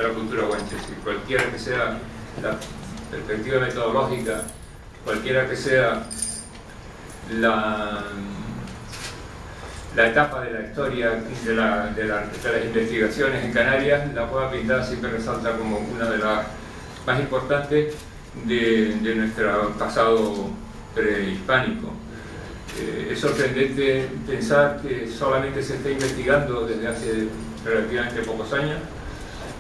la cultura guanche. Si cualquiera que sea la perspectiva metodológica, cualquiera que sea la etapa de la historia de las investigaciones en Canarias, la Cueva Pintada siempre resalta como una de las más importantes de nuestro pasado prehispánico. Es sorprendente pensar que solamente se está investigando desde hace relativamente pocos años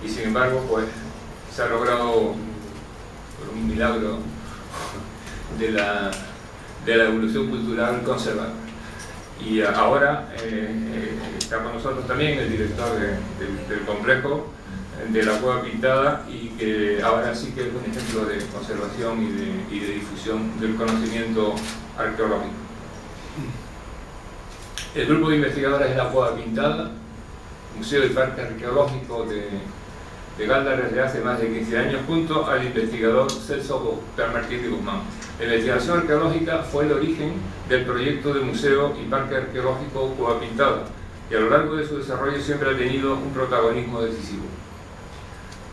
y sin embargo pues se ha logrado por un milagro de la evolución cultural conservar. Y ahora está con nosotros también el director del complejo de la Cueva Pintada, y que ahora sí que es un ejemplo de conservación y de difusión del conocimiento arqueológico. El grupo de investigadores de la Cueva Pintada, Museo y Parque Arqueológico de Gálvez, desde hace más de 15 años, junto al investigador Celso Martín de Guzmán. La investigación arqueológica fue el origen del proyecto de Museo y Parque Arqueológico Cueva Pintada, y a lo largo de su desarrollo siempre ha tenido un protagonismo decisivo,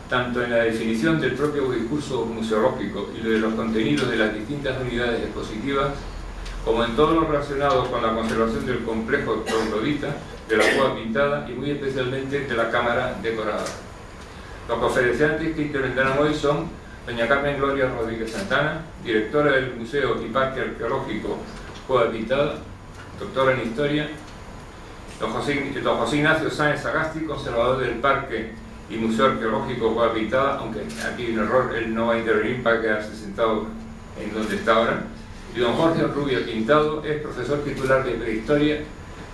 tanto en la definición del propio discurso museológico y de los contenidos de las distintas unidades expositivas, como en todo lo relacionado con la conservación del complejo troglodita de la Cueva Pintada y muy especialmente de la cámara decorada. Los conferenciantes que intervendrán hoy son doña Carmen Gloria Rodríguez Santana, directora del Museo y Parque Arqueológico Cueva Pintada, doctora en Historia; don José Ignacio Sáenz Sagasti, conservador del Parque y Museo Arqueológico Cueva Pintada, aunque aquí hay un error, él no va a intervenir para quedarse sentado en donde está ahora; y don Jorge Rubio Quintado, es profesor titular de Prehistoria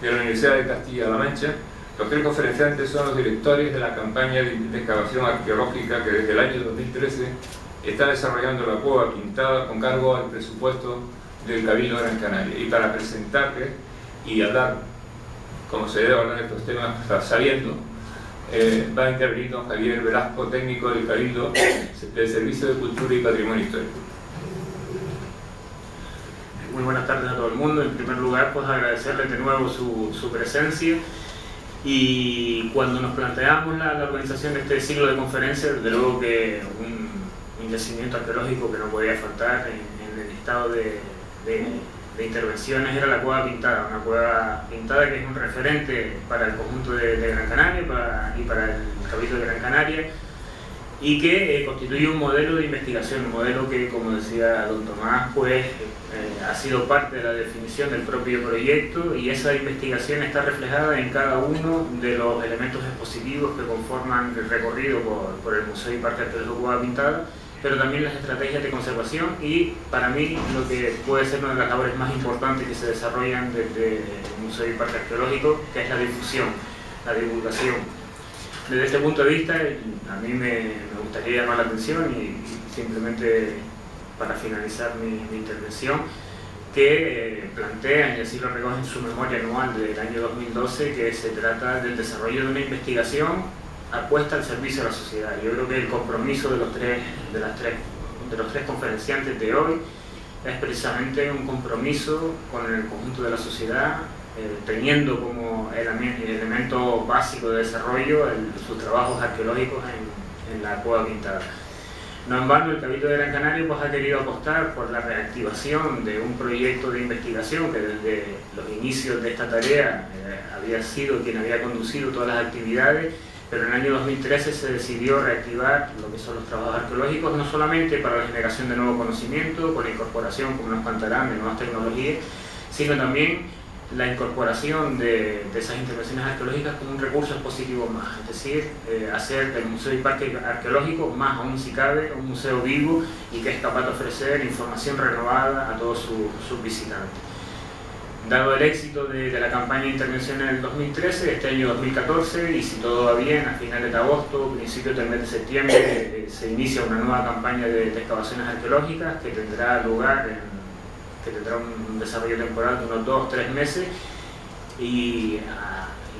de la Universidad de Castilla-La Mancha. Los tres conferenciantes son los directores de la campaña de excavación arqueológica que desde el año 2013 está desarrollando la Cueva Pintada con cargo al presupuesto del Cabildo Gran Canaria. Y para presentarles y hablar, como se debe hablar de estos temas, sabiendo, va a intervenir don Javier Velasco, técnico del Cabildo del Servicio de Cultura y Patrimonio Histórico. Muy buenas tardes a todo el mundo. En primer lugar, pues agradecerles de nuevo su presencia. Y cuando nos planteamos la organización de este ciclo de conferencias, desde luego que un yacimiento arqueológico que no podía faltar en el estado de intervenciones era la Cueva Pintada, una Cueva Pintada que es un referente para el conjunto de Gran Canaria y para el Cabildo de Gran Canaria, y que constituye un modelo de investigación, un modelo que, como decía don Tomás, pues ha sido parte de la definición del propio proyecto, y esa investigación está reflejada en cada uno de los elementos expositivos que conforman el recorrido por el Museo y Parque Arqueológico Cueva Pintada, pero también las estrategias de conservación y, para mí, lo que puede ser una de las labores más importantes que se desarrollan desde el Museo y Parque Arqueológico, que es la difusión, la divulgación. Desde este punto de vista, a mí me gustaría llamar la atención y simplemente para finalizar mi intervención, que plantea, y así lo recoge en su memoria anual del año 2012, que se trata del desarrollo de una investigación apuesta al servicio de la sociedad. Yo creo que el compromiso de los tres conferenciantes de hoy es precisamente un compromiso con el conjunto de la sociedad, teniendo como elemento básico de desarrollo sus trabajos arqueológicos en la Cueva Pintada. No en vano, el Cabildo de Gran Canaria pues ha querido apostar por la reactivación de un proyecto de investigación que desde los inicios de esta tarea había sido quien había conducido todas las actividades, pero en el año 2013 se decidió reactivar lo que son los trabajos arqueológicos, no solamente para la generación de nuevo conocimiento, con la incorporación, como nos contarán, de nuevas tecnologías, sino también la incorporación de esas intervenciones arqueológicas como un recurso expositivo más, es decir, hacer del Museo y Parque Arqueológico, más aún si cabe, un museo vivo y que es capaz de ofrecer información renovada a todos sus visitantes. Dado el éxito de la campaña de intervención en el 2013, este año 2014, y si todo va bien, a finales de agosto, principios del mes de septiembre, se inicia una nueva campaña de excavaciones arqueológicas que tendrá lugar que tendrá un desarrollo temporal de unos 2-3 meses, y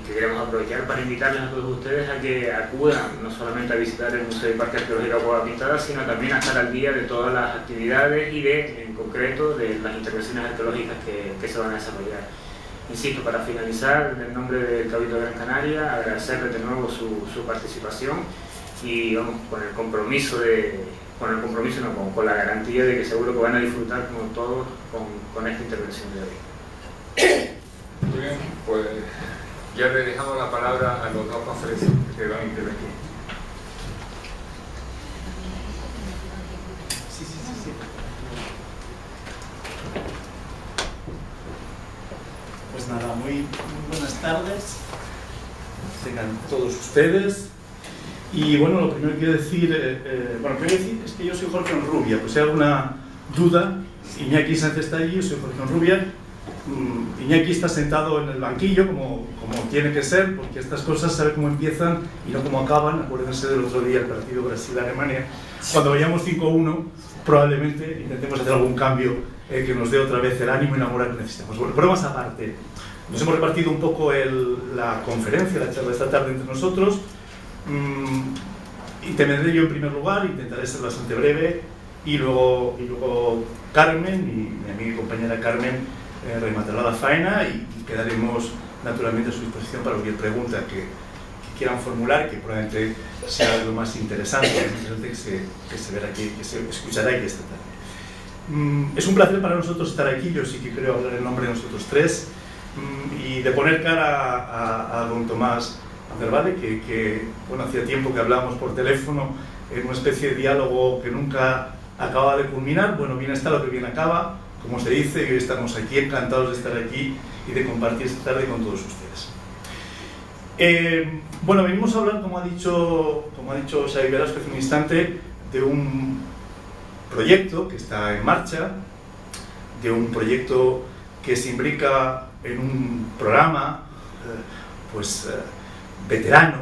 que queremos aprovechar para invitarles a todos ustedes a que acudan no solamente a visitar el Museo y Parque Arqueológico Cueva Pintada, sino también a estar al día de todas las actividades y en concreto de las intervenciones arqueológicas que se van a desarrollar. Insisto, para finalizar, en el nombre del Cabildo de Gran Canaria, agradecerles de nuevo su participación y vamos, con la garantía de que seguro que van a disfrutar como todos con esta intervención de hoy. Muy bien, pues ya le dejamos la palabra a los dos conferencistas que van a intervenir. Sí. Pues nada, muy buenas tardes. Tengan todos ustedes. Y bueno, lo primero que quiero decir, es que yo soy Jorge Onrubia. Pues si hay alguna duda, Iñaki Sánchez está allí, yo soy Jorge Onrubia. Iñaki está sentado en el banquillo como tiene que ser, porque estas cosas sabe cómo empiezan y no cómo acaban. Acuérdense del otro día el partido Brasil-Alemania. Cuando vayamos 5-1, probablemente intentemos hacer algún cambio que nos dé otra vez el ánimo y la moral que necesitamos. Bueno, bromas aparte, nos hemos repartido un poco la conferencia, la charla de esta tarde entre nosotros. Intervendré yo en primer lugar, intentaré ser bastante breve, y luego Carmen, mi amiga y compañera Carmen, rematará la faena y quedaremos naturalmente a su disposición para cualquier pregunta que quieran formular, que probablemente sea lo más interesante, que se verá aquí, que se escuchará aquí esta tarde. Es un placer para nosotros estar aquí. Yo sí que creo hablar en nombre de nosotros tres, y de poner cara a don Tomás Andervade, que bueno, hacía tiempo que hablábamos por teléfono en una especie de diálogo que nunca acababa de culminar. Bueno, bien está lo que bien acaba, como se dice, y hoy estamos aquí encantados de estar aquí y de compartir esta tarde con todos ustedes. Bueno, venimos a hablar, como ha dicho Xavi Velasco hace un instante, de un proyecto que está en marcha, de un proyecto que se imbrica en un programa veterano,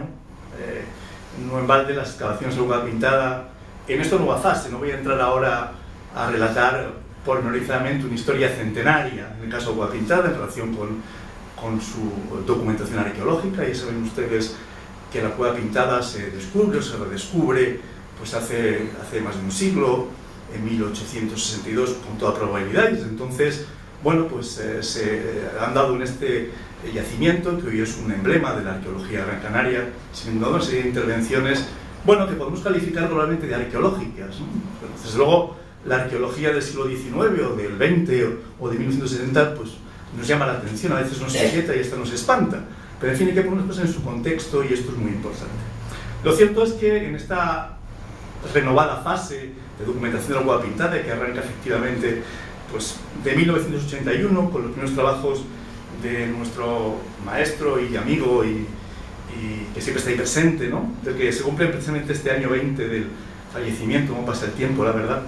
no en balde las excavaciones de Agua Pintada en esta nueva fase. No voy a entrar ahora a relatar pormenorizadamente una historia centenaria en el caso de Agua Pintada en relación con su documentación arqueológica. Ya saben ustedes que la Cueva Pintada se descubre o se redescubre pues hace más de un siglo, en 1862, con toda probabilidad. Y desde entonces, bueno, pues se han dado en este yacimiento, que hoy es un emblema de la arqueología gran canaria, sin duda una serie de intervenciones, bueno, que podemos calificar probablemente de arqueológicas, ¿no? Desde luego, la arqueología del siglo XIX o del XX o de 1970, pues nos llama la atención, a veces nos inquieta y hasta nos espanta, pero en fin, hay que poner las cosas en su contexto y esto es muy importante. Lo cierto es que en esta renovada fase de documentación de la Cueva Pintada, que arranca efectivamente pues, de 1981 con los primeros trabajos de nuestro maestro y amigo y que siempre está ahí presente, ¿no? Del que se cumple precisamente este año 20 del fallecimiento, cómo pasa el tiempo, la verdad.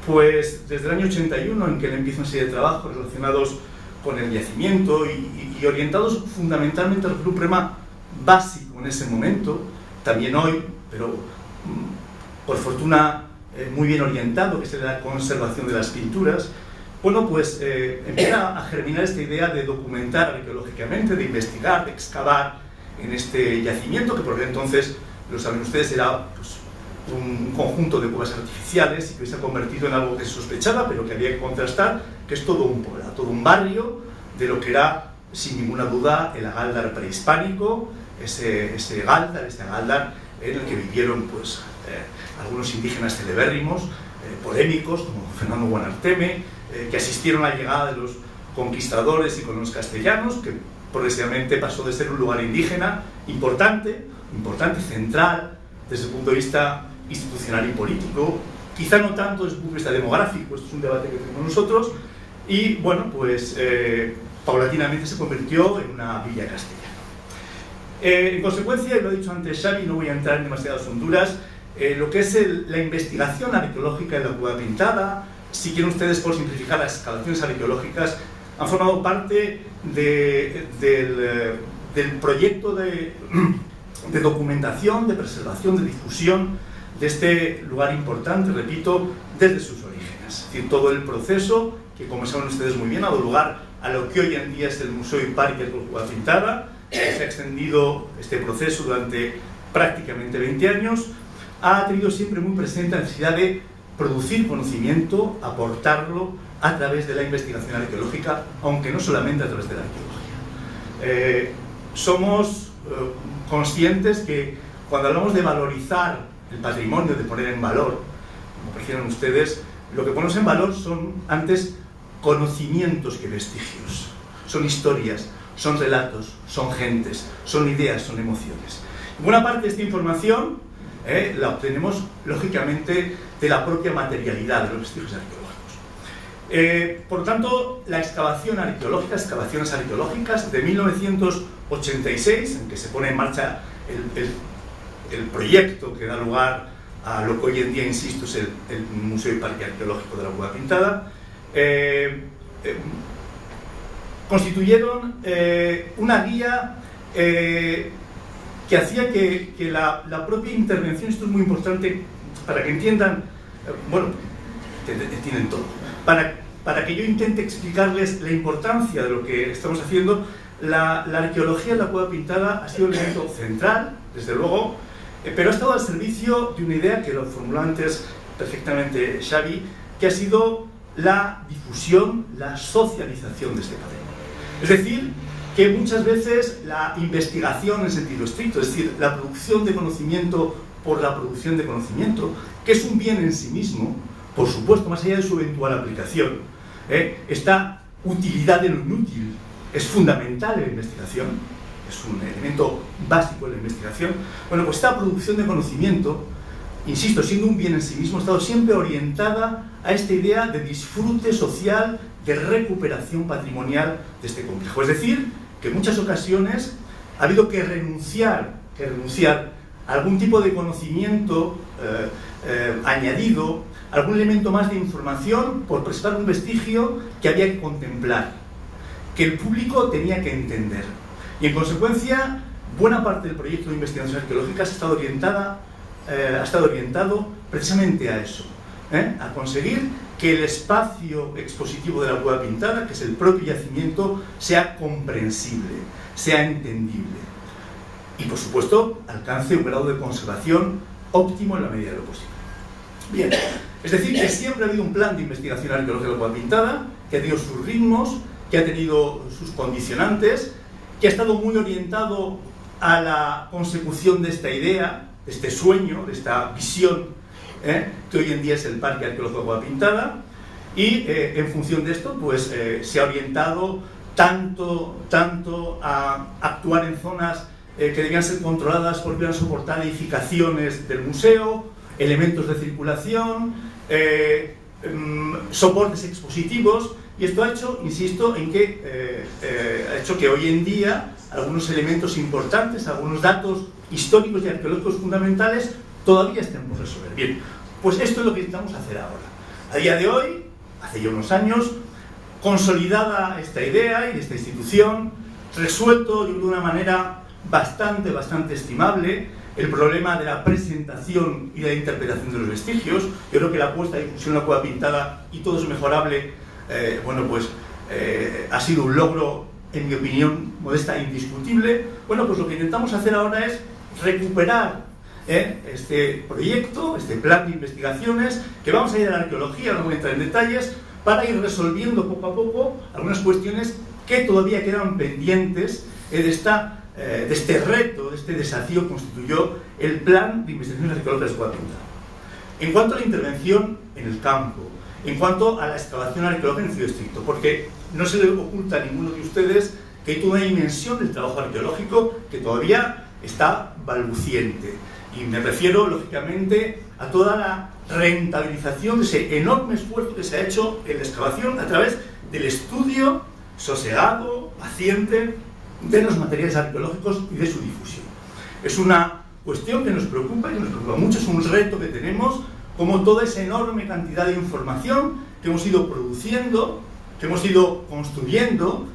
Pues desde el año 81, en que él empieza una serie de trabajos relacionados con el yacimiento y orientados fundamentalmente a un problema básico en ese momento, también hoy, pero por fortuna muy bien orientado, que es la conservación de las pinturas. Bueno, pues empieza a germinar esta idea de documentar arqueológicamente, de investigar, de excavar en este yacimiento, que por aquel entonces, lo saben ustedes, era pues, un conjunto de cuevas artificiales y que hoy se ha convertido en algo que se sospechaba, pero que había que contrastar, que es todo un pueblo, todo un barrio de lo que era, sin ninguna duda, el Agaldar prehispánico, ese Agaldar en el que vivieron pues, algunos indígenas celebérrimos, polémicos, como Fernando Guanarteme, que asistieron a la llegada de los conquistadores y con los castellanos, que progresivamente pasó de ser un lugar indígena importante, central, desde el punto de vista institucional y político, quizá no tanto desde el punto de vista demográfico, esto es un debate que tenemos nosotros, y bueno, pues paulatinamente se convirtió en una villa castellana. En consecuencia, y lo ha dicho antes Xavi, no voy a entrar en demasiadas honduras, lo que es la investigación arqueológica de la Cueva Pintada, si quieren ustedes por simplificar las excavaciones arqueológicas, han formado parte del proyecto de documentación, de preservación, de difusión de este lugar importante, repito, desde sus orígenes. Es decir, todo el proceso, que como saben ustedes muy bien, ha dado lugar a lo que hoy en día es el Museo y Parque de la Cueva Pintada. Se ha extendido este proceso durante prácticamente 20 años, ha tenido siempre muy presente la necesidad de producir conocimiento, aportarlo a través de la investigación arqueológica, aunque no solamente a través de la arqueología. Somos conscientes que cuando hablamos de valorizar el patrimonio, de poner en valor, como prefieran ustedes, lo que ponemos en valor son antes conocimientos que vestigios. Son historias, son relatos, son gentes, son ideas, son emociones. Buena parte de esta información la obtenemos, lógicamente, de la propia materialidad de los vestigios arqueológicos. Por lo tanto, la excavación arqueológica, excavaciones arqueológicas de 1986, en que se pone en marcha el proyecto que da lugar a lo que hoy en día, insisto, es el Museo y Parque Arqueológico de la Cueva Pintada, constituyeron una guía que hacía que la propia intervención, esto es muy importante para que entiendan, bueno, entienden todo, para que yo intente explicarles la importancia de lo que estamos haciendo. La arqueología en la Cueva Pintada ha sido el elemento central, desde luego, pero ha estado al servicio de una idea que lo formuló antes perfectamente Xavi, que ha sido la difusión, la socialización de este patrimonio. Es decir, que muchas veces la investigación en sentido estricto, es decir, la producción de conocimiento por la producción de conocimiento, que es un bien en sí mismo, por supuesto, más allá de su eventual aplicación, esta utilidad de lo inútil es fundamental en la investigación, es un elemento básico de la investigación. Bueno, pues esta producción de conocimiento, insisto, siendo un bien en sí mismo, ha estado siempre orientada a esta idea de disfrute social, de recuperación patrimonial de este complejo. Es decir, que en muchas ocasiones ha habido que renunciar a algún tipo de conocimiento añadido, algún elemento más de información por prestar un vestigio que había que contemplar, que el público tenía que entender. Y en consecuencia, buena parte del proyecto de investigación arqueológica ha estado orientado precisamente a eso, a conseguir que el espacio expositivo de la Cueva Pintada, que es el propio yacimiento, sea comprensible, sea entendible y, por supuesto, alcance un grado de conservación óptimo en la medida de lo posible. Bien, es decir, que siempre ha habido un plan de investigación arqueológica de la Cueva Pintada, que ha tenido sus ritmos, que ha tenido sus condicionantes, que ha estado muy orientado a la consecución de esta idea, de este sueño, de esta visión, que hoy en día es el Parque Arqueológico de Cueva Pintada, y en función de esto pues se ha orientado tanto a actuar en zonas que debían ser controladas porque iban a soportar edificaciones del museo, elementos de circulación, soportes expositivos, y esto ha hecho, insisto, en que ha hecho que hoy en día algunos elementos importantes, algunos datos históricos y arqueológicos fundamentales todavía estén por resolver. Bien, pues esto es lo que intentamos hacer ahora. A día de hoy, hace ya unos años, consolidada esta idea y esta institución, resuelto de una manera bastante estimable el problema de la presentación y de la interpretación de los vestigios. Yo creo que la puesta de difusión de la Cueva Pintada, y todo es mejorable, ha sido un logro, en mi opinión, modesta e indiscutible. Bueno, pues lo que intentamos hacer ahora es recuperar este proyecto, este plan de investigaciones, que vamos a ir a la arqueología, no voy a entrar en detalles, para ir resolviendo poco a poco algunas cuestiones que todavía quedan pendientes de este reto, de este desafío que constituyó el plan de investigaciones arqueológicas de Cueva Pintada. En cuanto a la intervención en el campo, en cuanto a la excavación arqueológica en sentido estricto, porque no se le oculta a ninguno de ustedes que hay toda una dimensión del trabajo arqueológico que todavía está balbuciente. Y me refiero, lógicamente, a toda la rentabilización de ese enorme esfuerzo que se ha hecho en la excavación a través del estudio sosegado, paciente, de los materiales arqueológicos y de su difusión. Es una cuestión que nos preocupa y que nos preocupa mucho, es un reto que tenemos, como toda esa enorme cantidad de información que hemos ido produciendo, que hemos ido construyendo.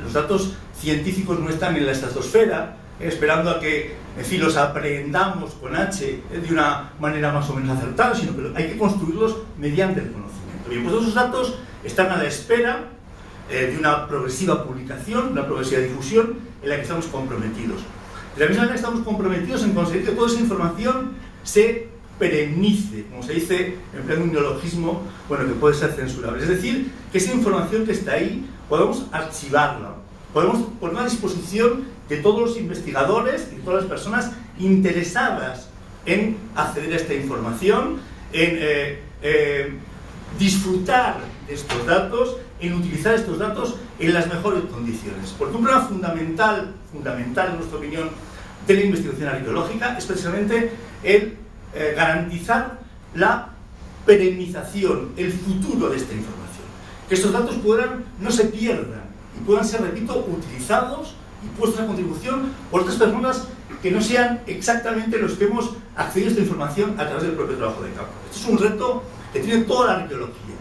Los datos científicos no están en la estratosfera, esperando a que, en fin, los aprendamos con H de una manera más o menos acertada, sino que hay que construirlos mediante el conocimiento. Bien, pues esos datos están a la espera de una progresiva publicación, una progresiva difusión en la que estamos comprometidos. De la misma manera estamos comprometidos en conseguir que toda esa información se perenice, como se dice empleando un neologismo, que puede ser censurable. Es decir, que esa información que está ahí podemos archivarla, podemos ponerla a disposición de todos los investigadores y de todas las personas interesadas en acceder a esta información, en disfrutar de estos datos, en utilizar estos datos en las mejores condiciones. Porque un problema fundamental en nuestra opinión, de la investigación arqueológica es precisamente el garantizar la perennización, el futuro de esta información. Que estos datos no se pierdan y puedan ser, repito, utilizados y puestos a contribución por otras personas que no sean exactamente los que hemos accedido a esta información a través del propio trabajo de campo. Este es un reto que tiene toda la arqueología.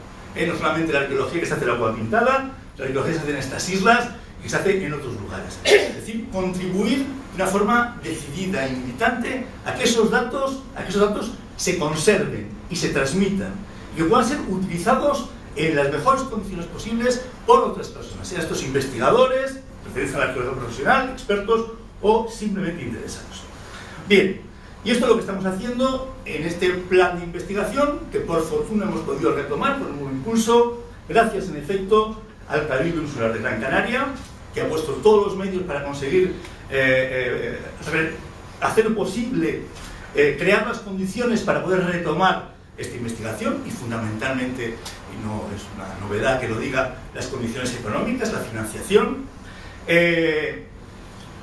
No solamente la arqueología que se hace en la Cueva Pintada, la arqueología que se hace en estas islas, que se hace en otros lugares. Es decir, contribuir de una forma decidida e militante a que esos datos se conserven y se transmitan y que puedan ser utilizados en las mejores condiciones posibles por otras personas, sean estos investigadores, pertenecen a la arqueología profesional, expertos o simplemente interesados. Bien, y esto es lo que estamos haciendo en este plan de investigación, que por fortuna hemos podido retomar con un nuevo impulso, gracias en efecto al Cabildo Insular de Gran Canaria, que ha puesto todos los medios para conseguir hacer posible, crear las condiciones para poder retomar esta investigación y fundamentalmente, y no es una novedad que lo diga, las condiciones económicas, la financiación.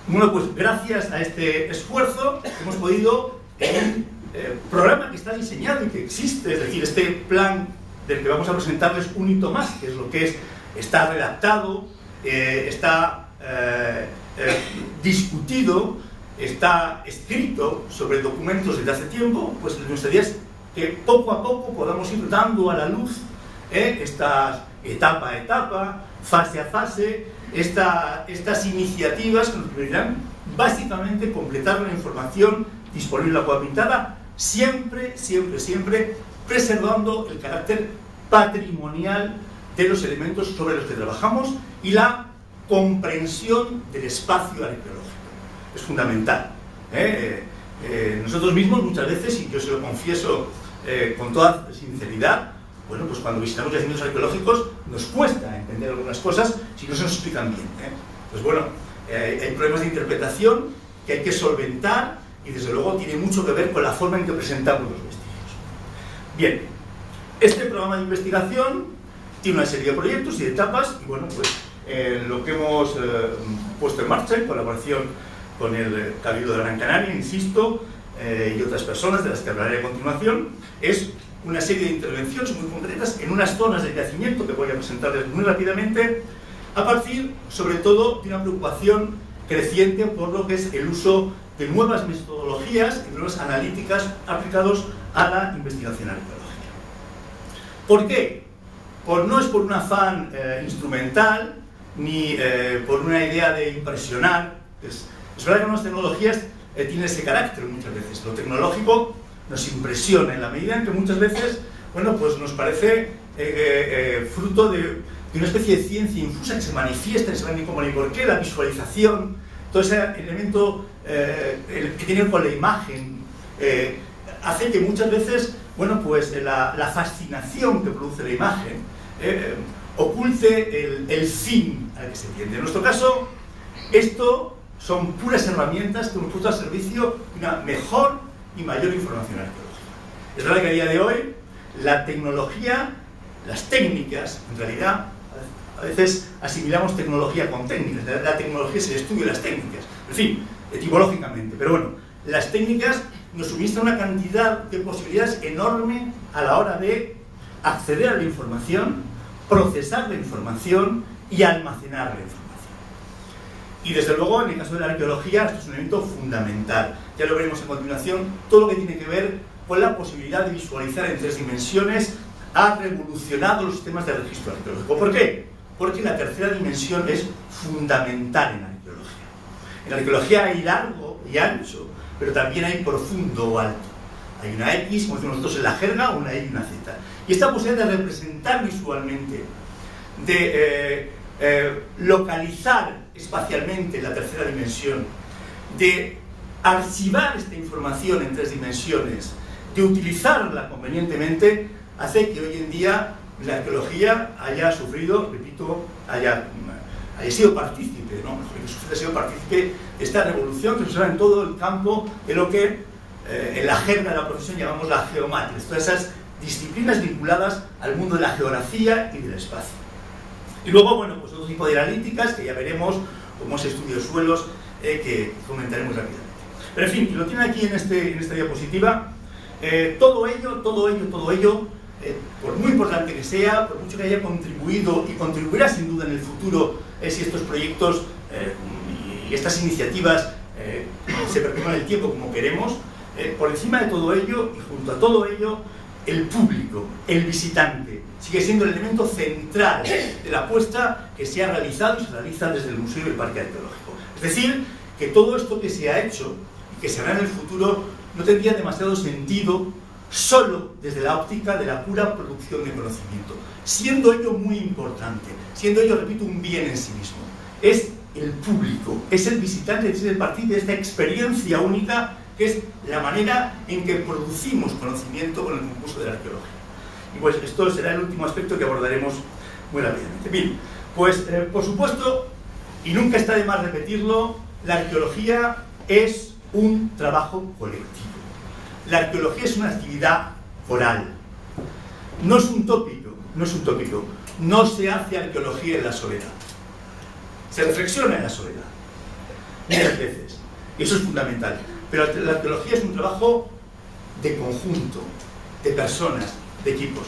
Bueno, pues gracias a este esfuerzo hemos podido, en un programa que está diseñado y que existe, es decir, este plan del que vamos a presentarles un hito más, que es lo que está redactado, está discutido, está escrito sobre documentos desde hace tiempo. Pues nuestra idea es que poco a poco podamos ir dando a la luz estas etapa a etapa, fase a fase, estas iniciativas que nos permitirán básicamente completar la información disponible en la Cueva Pintada, siempre preservando el carácter patrimonial de los elementos sobre los que trabajamos y la comprensión del espacio arqueológico. Es fundamental. Nosotros mismos muchas veces, y yo se lo confieso con toda sinceridad, bueno, pues cuando visitamos yacimientos arqueológicos nos cuesta entender algunas cosas si no se nos explican bien. Pues bueno, hay problemas de interpretación que hay que solventar y desde luego tiene mucho que ver con la forma en que presentamos los vestigios. Bien, este programa de investigación tiene una serie de proyectos y de etapas y bueno, pues lo que hemos puesto en marcha en colaboración con el Cabildo de Gran Canaria, insisto, y otras personas de las que hablaré a continuación, es una serie de intervenciones muy concretas en unas zonas del yacimiento que voy a presentarles muy rápidamente, a partir, sobre todo, de una preocupación creciente por lo que es el uso de nuevas metodologías y nuevas analíticas aplicados a la investigación arqueológica. ¿Por qué? No es por un afán instrumental, ni por una idea de impresionar. Es verdad que nuevas tecnologías tienen ese carácter muchas veces. Lo tecnológico nos impresiona en la medida en que muchas veces, bueno, pues nos parece fruto de una especie de ciencia infusa que se manifiesta, se ve como el porqué, la visualización, todo ese elemento que tiene con la imagen, hace que muchas veces, bueno, pues la fascinación que produce la imagen oculte el fin al que se tiende. En nuestro caso, esto son puras herramientas que hemos puesto al servicio de una mejor y mayor información arqueológica. Es verdad que a día de hoy la tecnología, las técnicas, en realidad a veces asimilamos tecnología con técnicas. La tecnología es el estudio de las técnicas, en fin, etimológicamente, pero bueno, las técnicas nos suministran una cantidad de posibilidades enorme a la hora de acceder a la información, procesar la información y almacenar la información. Y desde luego, en el caso de la arqueología, esto es un elemento fundamental. Ya lo veremos a continuación. Todo lo que tiene que ver con la posibilidad de visualizar en 3 dimensiones ha revolucionado los sistemas de registro arqueológico. ¿Por qué? Porque la tercera dimensión es fundamental en la arqueología. En la arqueología hay largo y ancho, pero también hay profundo o alto. Hay una X, como decimos nosotros en la jerga, una Y y una Z. Y esta posibilidad de representar visualmente, de localizar espacialmente la tercera dimensión, de archivar esta información en 3 dimensiones, de utilizarla convenientemente, hace que hoy en día la arqueología haya sufrido, repito, haya sido partícipe, ¿no? Mejor que sufrido, ha sido partícipe esta revolución que se da en todo el campo de lo que en la jerga de la profesión llamamos la geomatriz, todas esas disciplinas vinculadas al mundo de la geografía y del espacio. Y luego, bueno, pues otro tipo de analíticas que ya veremos, como ese estudio de suelos, que comentaremos rápidamente. Pero en fin, lo tiene aquí en esta diapositiva. Todo ello, por muy importante que sea, por mucho que haya contribuido y contribuirá sin duda en el futuro, si estos proyectos y estas iniciativas se perpetúan el tiempo como queremos, por encima de todo ello y junto a todo ello, el público, el visitante, sigue siendo el elemento central de la apuesta que se ha realizado y se realiza desde el Museo y el Parque Arqueológico. Es decir, que todo esto que se ha hecho y que se hará en el futuro no tendría demasiado sentido solo desde la óptica de la pura producción de conocimiento, siendo ello muy importante, siendo ello, repito, un bien en sí mismo. Es el público, es el visitante, es el partir de esta experiencia única que es la manera en que producimos conocimiento con el concurso de la arqueología. Y pues esto será el último aspecto que abordaremos muy rápidamente. Bien, pues por supuesto, y nunca está de más repetirlo, la arqueología es un trabajo colectivo. La arqueología es una actividad coral. No es un tópico, no se hace arqueología en la soledad. Se reflexiona en la soledad, muchas veces, y eso es fundamental. Pero la arqueología es un trabajo de conjunto, de personas, de equipos.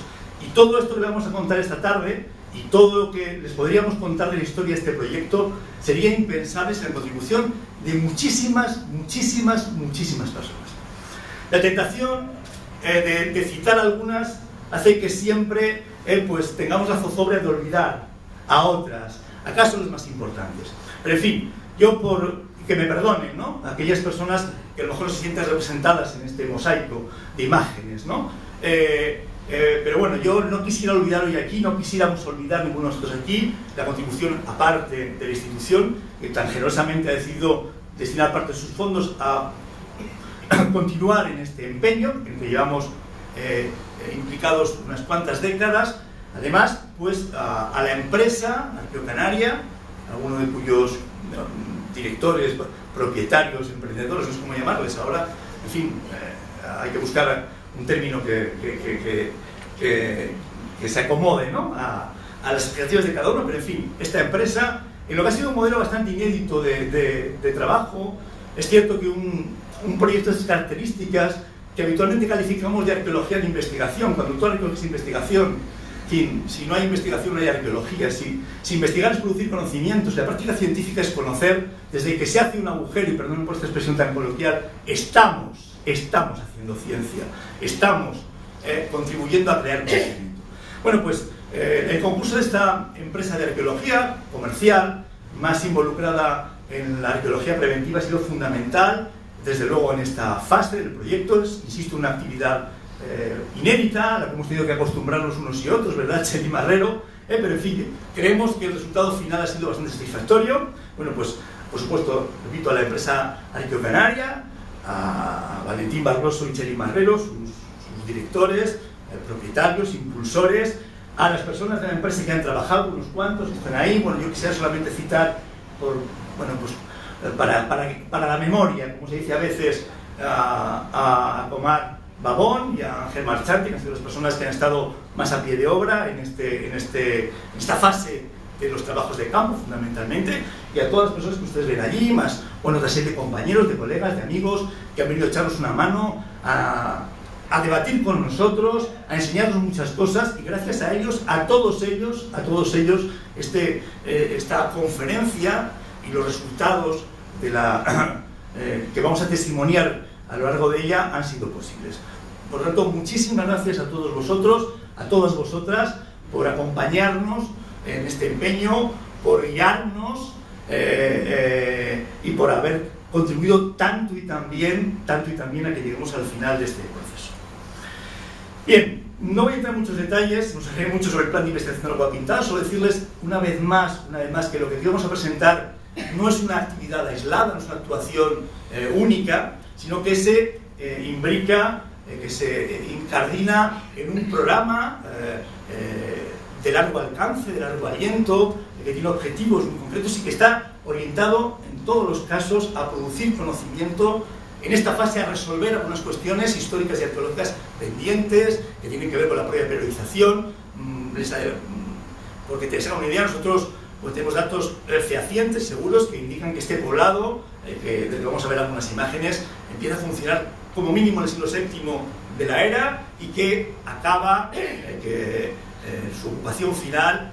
Y todo esto que vamos a contar esta tarde, y todo lo que les podríamos contar de la historia de este proyecto, sería impensable sin la contribución de muchísimas personas. La tentación de citar algunas hace que siempre pues tengamos la zozobra de olvidar a otras, acaso las más importantes. Pero en fin, yo que me perdonen, ¿no?, aquellas personas que a lo mejor se sienten representadas en este mosaico de imágenes, ¿no? Pero bueno, yo no quisiera olvidar hoy aquí, no quisiéramos olvidar ninguno de nosotros aquí, la contribución aparte de la institución, que tan generosamente ha decidido destinar parte de sus fondos a continuar en este empeño, en que llevamos implicados unas cuantas décadas. Además, pues a la empresa Arqueocanaria, algunos de cuyos directores, propietarios, emprendedores, no sé cómo llamarles ahora, en fin, hay que buscar un término que se acomode, ¿no?, a las expectativas de cada uno, pero en fin, esta empresa, en lo que ha sido un modelo bastante inédito de trabajo, es cierto que un proyecto de estas características, que habitualmente calificamos de arqueología de investigación, cuando toda arqueología es investigación. Si no hay investigación no hay arqueología. Si investigar es producir conocimientos, la práctica científica es conocer. Desde que se hace un agujero, y perdón por esta expresión tan coloquial, estamos haciendo ciencia, estamos contribuyendo a crear conocimiento. Bueno, pues el concurso de esta empresa de arqueología comercial, más involucrada en la arqueología preventiva, ha sido fundamental, desde luego, en esta fase del proyecto. Es, insisto, una actividad inédita, a la que hemos tenido que acostumbrarnos unos y otros, ¿verdad, Txeli Marrero? Pero en fin, creemos que el resultado final ha sido bastante satisfactorio. Bueno, pues por supuesto, repito, a la empresa Arqueocanaria, a Valentín Barroso y Txeli Marrero, sus directores, propietarios, impulsores, a las personas de la empresa que han trabajado, unos cuantos están ahí. Bueno, yo quisiera solamente citar, para la memoria, como se dice a veces, a Omar Babón y a Ángel Marchante, que han sido las personas que han estado más a pie de obra en esta fase de los trabajos de campo, fundamentalmente, y a todas las personas que ustedes ven allí, más otra serie de compañeros, de colegas, de amigos, que han venido a echarnos una mano, a debatir con nosotros, a enseñarnos muchas cosas, y gracias a ellos, a todos ellos, esta conferencia y los resultados de que vamos a testimoniar a lo largo de ella han sido posibles. Por lo tanto, muchísimas gracias a todos vosotros, a todas vosotras, por acompañarnos en este empeño, por guiarnos y por haber contribuido tanto y tan bien a que lleguemos al final de este proceso. Bien, no voy a entrar en muchos detalles, no sabría mucho sobre el plan de investigación de Agua Pintada, solo decirles una vez más que lo que aquí vamos a presentar no es una actividad aislada, no es una actuación única, sino que se imbrica, que se incardina en un programa de largo alcance, de largo aliento, que tiene objetivos muy concretos y que está orientado en todos los casos, a producir conocimiento, en esta fase a resolver algunas cuestiones históricas y arqueológicas pendientes, que tienen que ver con la propia periodización, porque te haga una idea, nosotros pues, tenemos datos fehacientes, seguros, que indican que este poblado, que vamos a ver algunas imágenes, empieza a funcionar como mínimo en el siglo VII de la era y que acaba, su ocupación final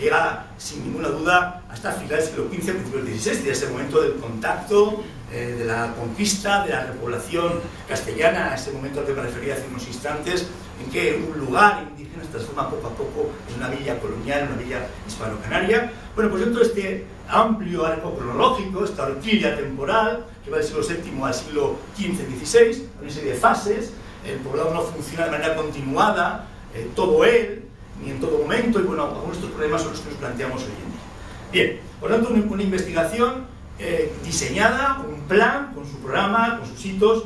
llega sin ninguna duda hasta finales del siglo XV, principios del XVI, desde ese momento del contacto, de la conquista, de la repoblación castellana, a ese momento al que me refería hace unos instantes, en que un lugar indígena se transforma poco a poco en una villa colonial, en una villa hispano-canaria. Bueno, pues dentro de este amplio arco cronológico, esta horquilla temporal, que va del siglo VII al siglo XV-XVI, hay una serie de fases, el poblado no funciona de manera continuada, todo él, ni en todo momento, y bueno, algunos de estos problemas son los que nos planteamos hoy en día. Bien, por lo tanto, una investigación diseñada, un plan, con su programa, con sus hitos,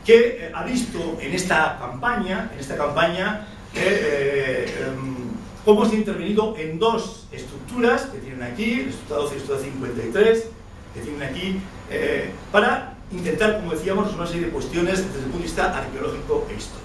que ha visto en esta campaña cómo se ha intervenido en dos estructuras que tienen aquí, el estructura 12 y el estructura 53, que tienen aquí, para intentar, como decíamos, resolver una serie de cuestiones desde el punto de vista arqueológico e histórico.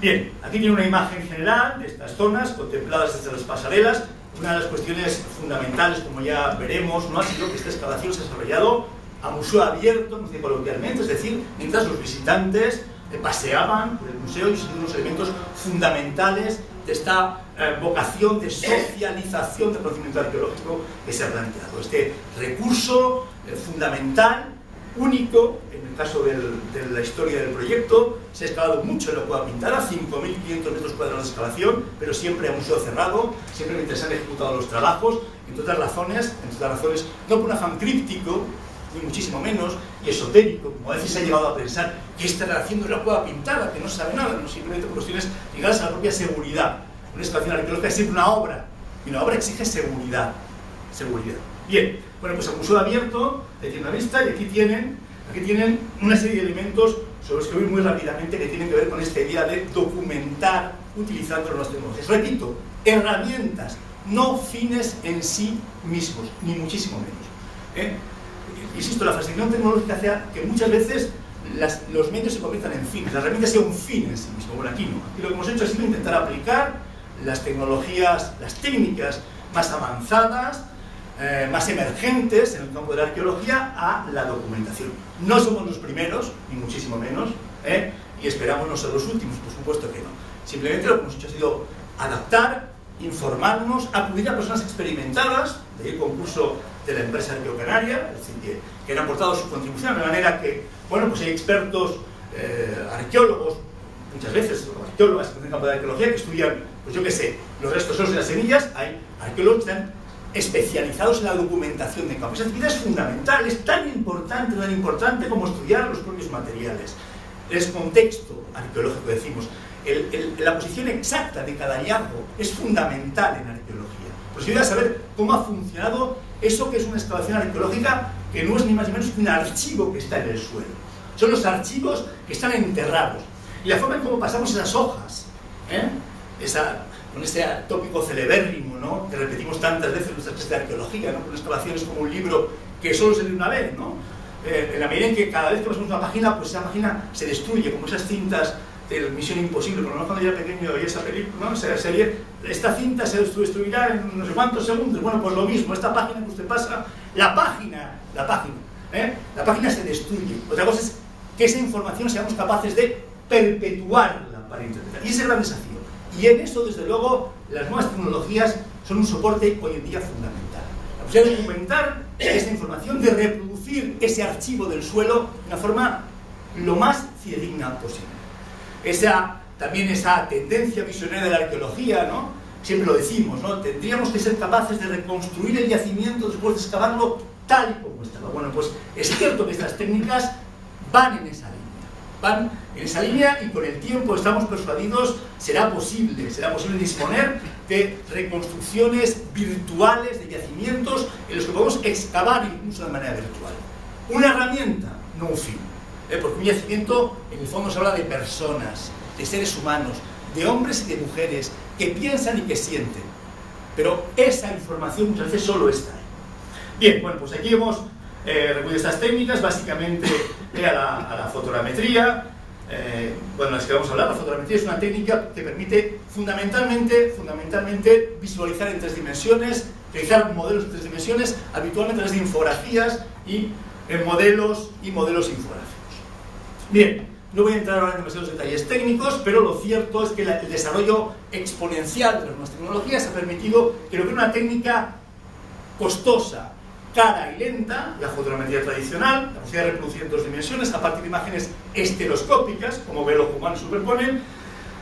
Bien, aquí tiene una imagen general de estas zonas contempladas desde las pasarelas. Una de las cuestiones fundamentales, como ya veremos, no ha sido que esta excavación se ha desarrollado a museo abierto, no sé, coloquialmente, es decir, mientras los visitantes paseaban por el museo, y son unos elementos fundamentales de esta vocación de socialización del conocimiento arqueológico que se ha planteado. Este recurso fundamental, único, en el caso de la historia del proyecto, se ha excavado mucho en la Cueva Pintada, 5.500 metros cuadrados de excavación, pero siempre a museo cerrado, siempre mientras se han ejecutado los trabajos, entre otras razones, no por un afán críptico, ni muchísimo menos, y esotérico, como a veces se ha llegado a pensar que estará haciendo en la Cueva Pintada, que no sabe nada, no, simplemente por cuestiones ligadas a la propia seguridad. Una excavación arqueológica es siempre una obra, y una obra exige seguridad. Bien, bueno, pues el museo abierto, de tiene una vista, y aquí tienen una serie de elementos sobre los que voy muy rápidamente, que tienen que ver con esta idea de documentar utilizando las tecnologías. Repito, herramientas, no fines en sí mismos, ni muchísimo menos. Insisto, la fascinación tecnológica hace que muchas veces los medios se conviertan en fines, la herramienta sea un fin en sí mismo. Bueno, aquí no. Aquí lo que hemos hecho ha sido intentar aplicar las tecnologías, las técnicas más avanzadas, más emergentes en el campo de la arqueología a la documentación. No somos los primeros, ni muchísimo menos, y esperamos no ser los últimos, por supuesto que no. Simplemente lo que hemos hecho ha sido adaptar, informarnos, acudir a personas experimentadas, de ahí el concurso de la empresa arqueocanaria, es decir, que han aportado su contribución, de manera que, bueno, pues hay expertos, arqueólogos, muchas veces, arqueólogas en el campo de la arqueología, que estudian, pues yo qué sé, los restos óseos de las semillas. Hay arqueólogos que están especializados en la documentación de campo. Esa actividad es fundamental, es tan importante como estudiar los propios materiales. El contexto arqueológico, decimos, la posición exacta de cada hallazgo es fundamental en arqueología. Pues yo voy a saber cómo ha funcionado eso que es una excavación arqueológica, que no es ni más ni menos que un archivo que está en el suelo. Son los archivos que están enterrados. Y la forma en cómo pasamos esas hojas, con ese tópico celebérrimo, ¿no?, que repetimos tantas veces en nuestras clases de arqueología, ¿no?, con excavaciones como un libro que solo se lee una vez, ¿no? En la medida en que cada vez que pasamos una página, pues esa página se destruye, como esas cintas de Misión Imposible. Por lo menos cuando yo era pequeño veía esa película, ¿no?, esa serie, esta cinta se destruirá en no sé cuántos segundos. Bueno, pues lo mismo, esta página que usted pasa, la página se destruye. Otra cosa es que esa información seamos capaces de perpetuarla para interpretar. Y ese es el gran desafío. Y en eso, desde luego, las nuevas tecnologías son un soporte hoy en día fundamental. La posibilidad de documentar esa información, de reproducir ese archivo del suelo de una forma lo más fidedigna posible. También esa tendencia visionaria de la arqueología, ¿no?, siempre lo decimos, ¿no?, tendríamos que ser capaces de reconstruir el yacimiento después de excavarlo tal y como estaba. Bueno, pues es cierto que estas técnicas van en esa línea, y con el tiempo estamos persuadidos será posible disponer de reconstrucciones virtuales de yacimientos en los que podemos excavar incluso de manera virtual. Una herramienta, no un fin, porque un yacimiento en el fondo se habla de personas, de seres humanos, de hombres y de mujeres que piensan y que sienten, pero esa información muchas veces solo está ahí. Bien, bueno, pues aquí hemos recogido estas técnicas, básicamente a la fotogrametría. Bueno, las que vamos a hablar, la fotogrametría es una técnica que permite fundamentalmente visualizar en 3 dimensiones, realizar modelos en 3 dimensiones, habitualmente a través de infografías y modelos infográficos. Bien, no voy a entrar ahora en demasiados detalles técnicos, pero lo cierto es que el desarrollo exponencial de las nuevas tecnologías ha permitido que lo que era una técnica costosa, cara y lenta, la fotogrametría tradicional, la posibilidad de reproducir en 2 dimensiones a partir de imágenes estereoscópicas, como ve el ojo humano superponen,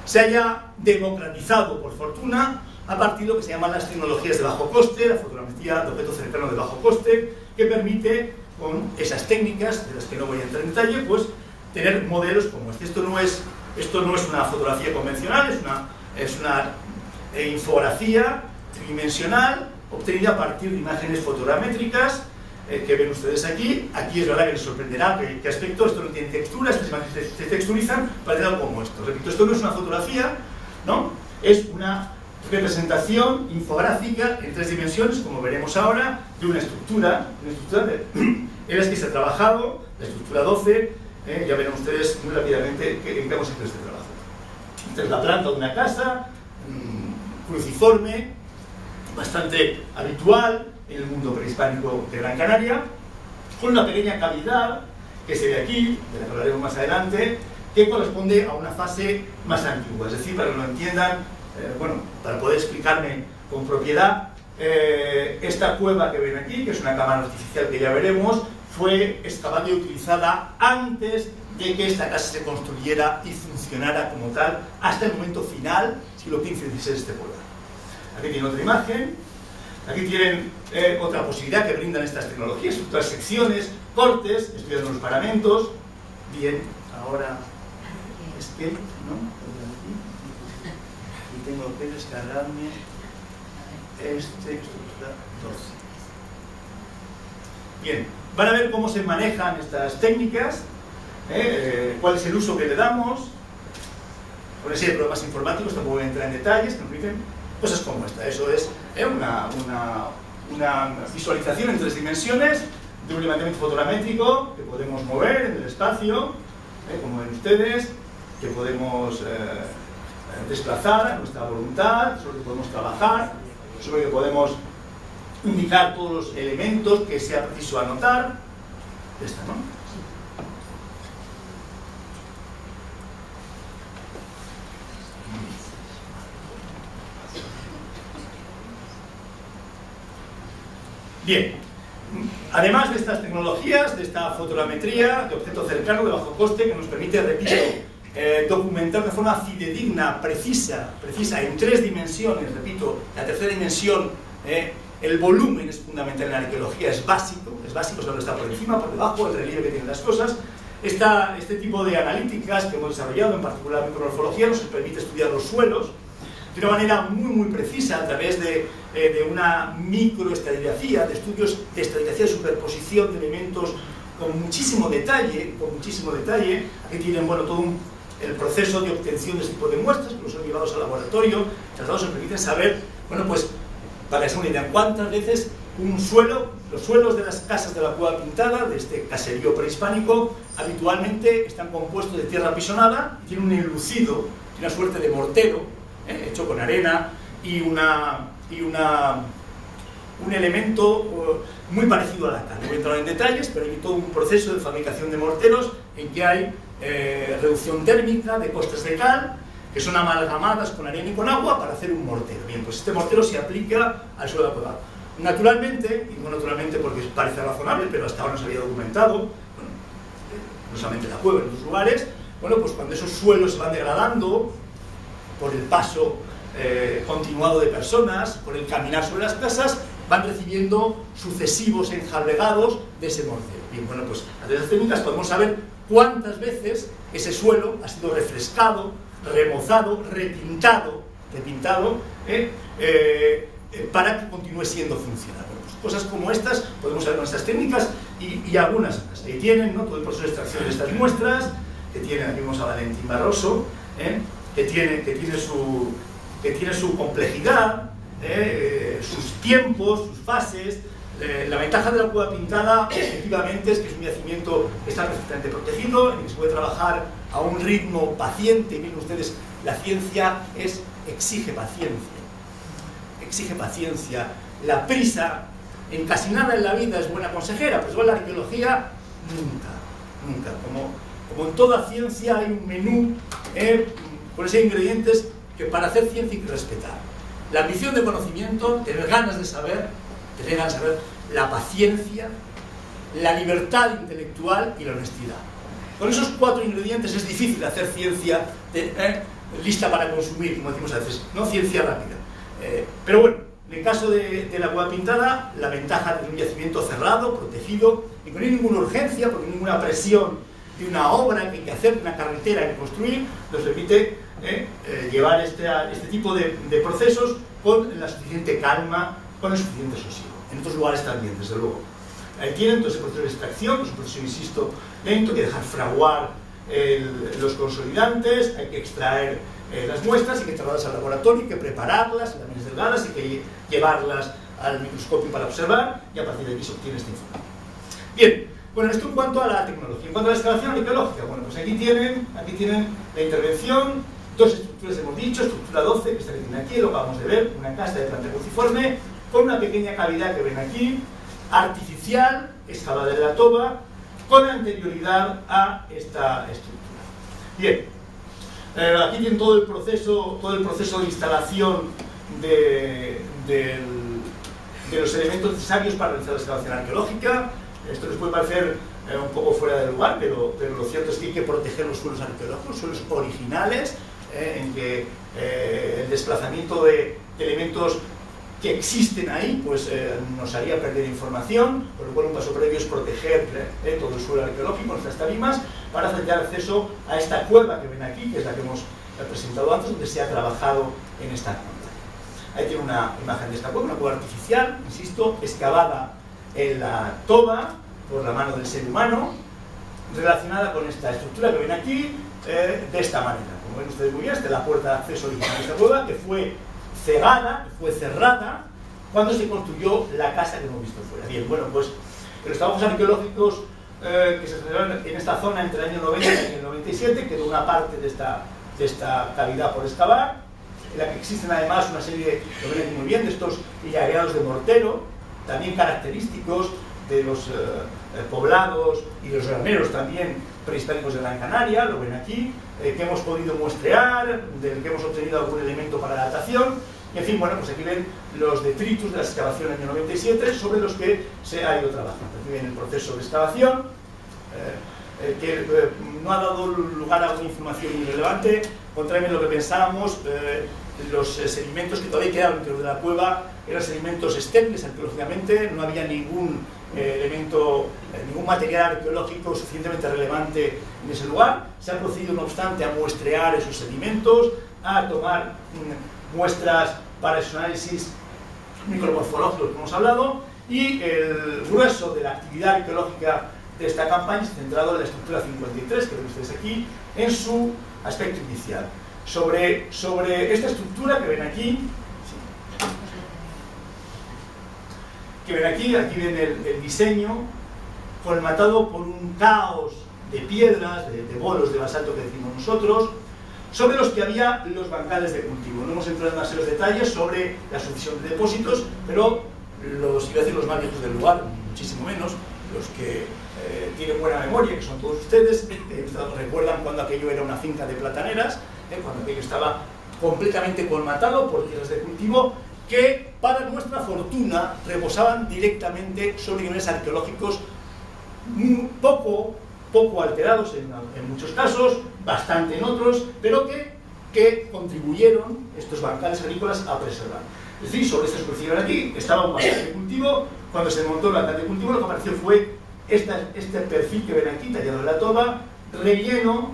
se haya democratizado, por fortuna, a partir de lo que se llaman las tecnologías de bajo coste, la fotogrametría de objeto cercano de bajo coste, que permite, con esas técnicas, de las que no voy a entrar en detalle, pues tener modelos como este. Esto no es una fotografía convencional, es una infografía tridimensional obtenida a partir de imágenes fotogramétricas que ven ustedes aquí. Aquí es verdad que les sorprenderá qué aspecto, esto no tiene textura, estas imágenes se texturizan para tener algo como esto. Repito, esto no es una fotografía, ¿no? Es una representación infográfica en 3 dimensiones, como veremos ahora, de una estructura en la que se ha trabajado, la estructura 12, ya verán ustedes muy rápidamente en qué consiste este trabajo. Esta es la planta de una casa, cruciforme, bastante habitual en el mundo prehispánico de Gran Canaria, con una pequeña cavidad que se ve aquí, de la que hablaremos más adelante, que corresponde a una fase más antigua. Es decir, para que lo entiendan, bueno, para poder explicarme con propiedad, esta cueva que ven aquí, que es una cámara artificial que ya veremos, fue excavada y utilizada antes de que esta casa se construyera y funcionara como tal, hasta el momento final, siglo XV-XVI, de este poblado. Aquí tienen otra imagen, aquí tienen otra posibilidad que brindan estas tecnologías, otras secciones, cortes, estudiando los paramentos. Bien, ahora es que, ¿no? Y tengo que descargarme estructura 12. Bien, van a ver cómo se manejan estas técnicas, cuál es el uso que le damos, con ese problemas informáticos, tampoco voy a entrar en detalles, que nos dicen cosas como esta. Eso es una visualización en 3 dimensiones de un levantamiento fotogramétrico que podemos mover en el espacio, como ven ustedes, que podemos desplazar a nuestra voluntad, sobre que podemos trabajar, sobre que podemos indicar todos los elementos que sea preciso anotar. Esta, ¿no? Bien, además de estas tecnologías, de esta fotogrametría de objeto cercano de bajo coste que nos permite, repito, documentar de forma fidedigna, precisa en 3 dimensiones, repito, la tercera dimensión, el volumen es fundamental en la arqueología, es básico, solo está por encima, por debajo, el relieve que tienen las cosas. Este tipo de analíticas que hemos desarrollado, en particular la microorfología, nos permite estudiar los suelos de una manera muy precisa a través de una microestratigrafía, de estudios de estratigrafía de superposición de elementos con muchísimo detalle. Aquí tienen, bueno, todo el proceso de obtención de este tipo de muestras, que los son llevados al laboratorio. Los tratados nos permiten saber, bueno, pues, para que se una idea, cuántas veces los suelos de las casas de la Cueva Pintada, de este caserío prehispánico, habitualmente están compuestos de tierra apisonada, y tienen un enlucido, una suerte de mortero, hecho con arena y un elemento muy parecido a la cal. No voy a entrar en detalles, pero hay todo un proceso de fabricación de morteros en que hay reducción térmica de costas de cal que son amalgamadas con arena y con agua para hacer un mortero. Bien, pues este mortero se aplica al suelo de la cueva. Naturalmente, y no naturalmente porque parece razonable, pero hasta ahora no se había documentado, bueno, no solamente la cueva, en otros lugares, bueno, pues cuando esos suelos se van degradando por el paso continuado de personas, por el caminar sobre las casas, van recibiendo sucesivos enjalbegados de ese mortero. Bien, bueno, pues a través de las técnicas podemos saber cuántas veces ese suelo ha sido refrescado, remozado, repintado para que continúe siendo funcional. Bueno, pues cosas como estas podemos saber con estas técnicas y algunas más. Ahí tienen, ¿no?, todo el proceso de extracción de estas muestras, que tienen, aquí vemos a Valentín Barroso, que tiene su complejidad, sus tiempos, sus fases, La ventaja de la Cueva Pintada, efectivamente, es que es un yacimiento que está perfectamente protegido, en el que se puede trabajar a un ritmo paciente. Miren ustedes, la ciencia exige paciencia. Exige paciencia. La prisa, en casi nada en la vida es buena consejera, pero igual la arqueología, nunca. Como en toda ciencia hay un menú con esos ingredientes que para hacer ciencia hay que respetar. La ambición de conocimiento, tener ganas de saber, la paciencia, la libertad intelectual y la honestidad. Con esos 4 ingredientes es difícil hacer ciencia lista para consumir, como decimos a veces, no ciencia rápida. Pero bueno, en el caso de la Cueva Pintada, la ventaja de un yacimiento cerrado, protegido, y con ninguna urgencia, porque ninguna presión de una obra que hay que hacer, de una carretera que construir, nos permite llevar este tipo de procesos con la suficiente calma, con el suficiente sosiego. En otros lugares también, desde luego. Ahí tienen todo ese proceso de extracción, que es un proceso, insisto, lento, hay que dejar fraguar los consolidantes, hay que extraer las muestras, hay que trasladarlas al laboratorio, hay que prepararlas en láminas delgadas, hay que llevarlas al microscopio para observar, y a partir de aquí se obtiene esta información. Bien, bueno, esto en cuanto a la tecnología. En cuanto a la excavación arqueológica, bueno, pues aquí tienen la intervención, 2 estructuras hemos dicho, estructura 12, que está que tienen aquí, lo acabamos de ver, una casa de planta cruciforme, con una pequeña cavidad que ven aquí, artificial, excavada en la toba, con anterioridad a esta estructura. Bien, aquí tienen todo el proceso de instalación de los elementos necesarios para realizar la excavación arqueológica. Esto les puede parecer un poco fuera de lugar, pero lo cierto es que hay que proteger los suelos arqueológicos, suelos originales, en que el desplazamiento de elementos que existen ahí pues nos haría perder información, por lo cual un paso previo es proteger todo el suelo arqueológico, nuestras tarimas, para dar acceso a esta cueva que ven aquí, que es la que hemos presentado antes, donde se ha trabajado en esta cueva. Ahí tiene una imagen de esta cueva, una cueva artificial, insisto, excavada en la toba por la mano del ser humano, relacionada con esta estructura que ven aquí, de esta manera. Como ven ustedes muy bien, esta es la puerta de acceso original de esta cueva, que fue cegada, que fue cerrada, cuando se construyó la casa que hemos visto fuera. Bien, bueno, pues en los trabajos arqueológicos que se realizaron en esta zona entre el año 90 y el 97, quedó una parte de esta cavidad por excavar, en la que existen además una serie, lo ven aquí muy bien, de estos llareados de mortero, también característicos de los poblados y de los graneros también prehispánicos de Gran Canaria, lo ven aquí, que hemos podido muestrear, del que hemos obtenido algún elemento para la datación, y en fin, bueno, pues aquí ven los detritus de la excavación del año 97 sobre los que se ha ido trabajando. Aquí ven el proceso de excavación, que no ha dado lugar a una información irrelevante, contrariamente a lo que pensábamos. Los sedimentos que todavía quedaban dentro de la cueva eran sedimentos estériles arqueológicamente, no había ningún elemento, ningún material arqueológico suficientemente relevante en ese lugar. Se ha procedido, no obstante, a muestrear esos sedimentos, a tomar muestras para esos análisis micromorfológicos que hemos hablado, y el grueso de la actividad arqueológica de esta campaña es centrado en la estructura 53, que ven ustedes aquí, en su aspecto inicial. Sobre esta estructura que ven aquí, aquí ven el diseño formatado por un caos de piedras, de bolos de basalto que decimos nosotros, sobre los que había los bancales de cultivo. No hemos entrado en demasiados detalles sobre la sucesión de depósitos, pero los más viejos del lugar, muchísimo menos, los que tienen buena memoria, que son todos ustedes, recuerdan cuando aquello era una finca de plataneras, cuando aquello estaba completamente colmatado por tierras de cultivo, que para nuestra fortuna reposaban directamente sobre niveles arqueológicos poco alterados en muchos casos, bastante en otros, pero que contribuyeron estos bancales agrícolas a preservar. Es decir, sobre esta superficie de aquí estaba un bancal de cultivo. Cuando se montó el bancal de cultivo, lo que apareció fue este perfil que ven aquí, tallado en la toba, relleno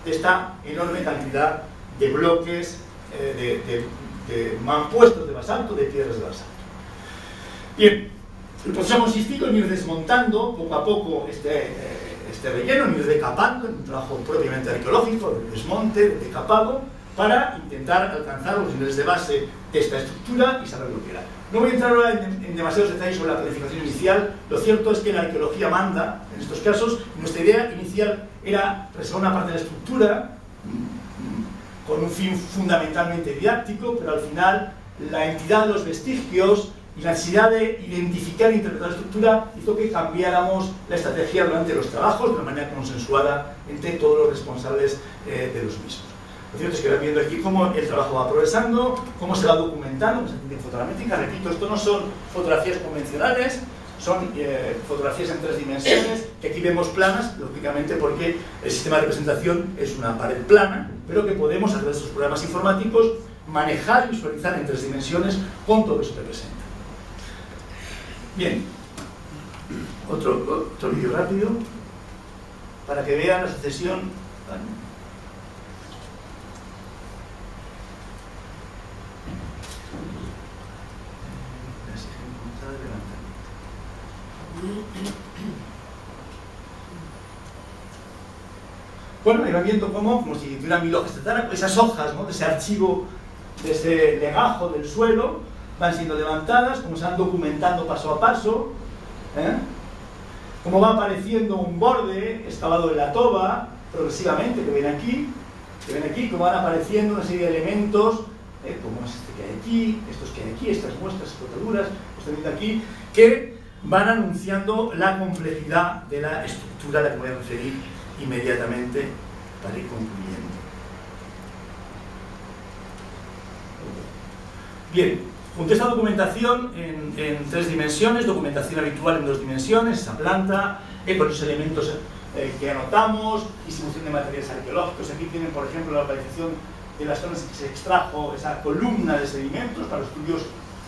de esta enorme cantidad de bloques, de mampuestos de basalto, de piedras de basalto. Bien, el proceso ha consistido en ir desmontando poco a poco este relleno, en ir decapando, en un trabajo propiamente arqueológico, de desmonte, de decapado, para intentar alcanzar los niveles de base de esta estructura y saber lo que era. No voy a entrar ahora en demasiados detalles sobre la planificación inicial. Lo cierto es que la arqueología manda en estos casos. Nuestra idea inicial era reservar una parte de la estructura con un fin fundamentalmente didáctico, pero al final la entidad de los vestigios y la necesidad de identificar e interpretar la estructura hizo que cambiáramos la estrategia durante los trabajos de una manera consensuada entre todos los responsables de los mismos. Lo cierto es que van viendo aquí cómo el trabajo va progresando, cómo se va documentando, en fotogramétrica. Repito, esto no son fotografías convencionales, son fotografías en 3 dimensiones, que aquí vemos planas, lógicamente porque el sistema de representación es una pared plana, pero que podemos, a través de estos programas informáticos, manejar y visualizar en 3 dimensiones con todo eso que representa. Bien, otro vídeo rápido, para que vean la sucesión. Bueno, ahí van viendo cómo, como si tuviera 1000 hojas, esas hojas, ¿no?, de ese archivo, de ese legajo del suelo, van siendo levantadas, cómo se van documentando paso a paso, cómo va apareciendo un borde excavado en la toba, progresivamente, que ven aquí, cómo van apareciendo una serie de elementos, como es este que hay aquí, estos que hay aquí, estas muestras, cortaduras, estoy viendo aquí, que van anunciando la complejidad de la estructura a la que me voy a referir inmediatamente para ir concluyendo. Bien, junto a esta documentación en 3 dimensiones, documentación habitual en 2 dimensiones, esa planta, con esos elementos que anotamos, distribución de materiales arqueológicos. Aquí tienen, por ejemplo, la localización de las zonas en que se extrajo esa columna de sedimentos para los estudios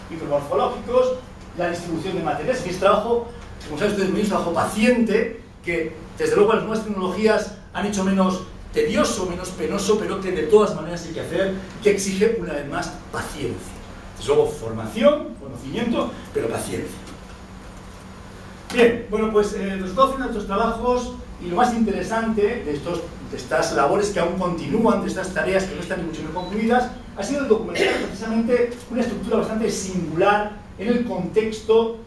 micromorfológicos, la distribución de materiales, que es trabajo, como saben ustedes, un trabajo paciente, que desde luego las nuevas tecnologías han hecho menos tedioso, menos penoso, pero que de todas maneras hay que hacer, que exige una vez más paciencia. Desde luego formación, conocimiento, pero paciencia. Bien, bueno, pues los 12 de estos trabajos, y lo más interesante de estas labores que aún continúan, de estas tareas que no están ni mucho menos concluidas, ha sido el documentar precisamente una estructura bastante singular en el contexto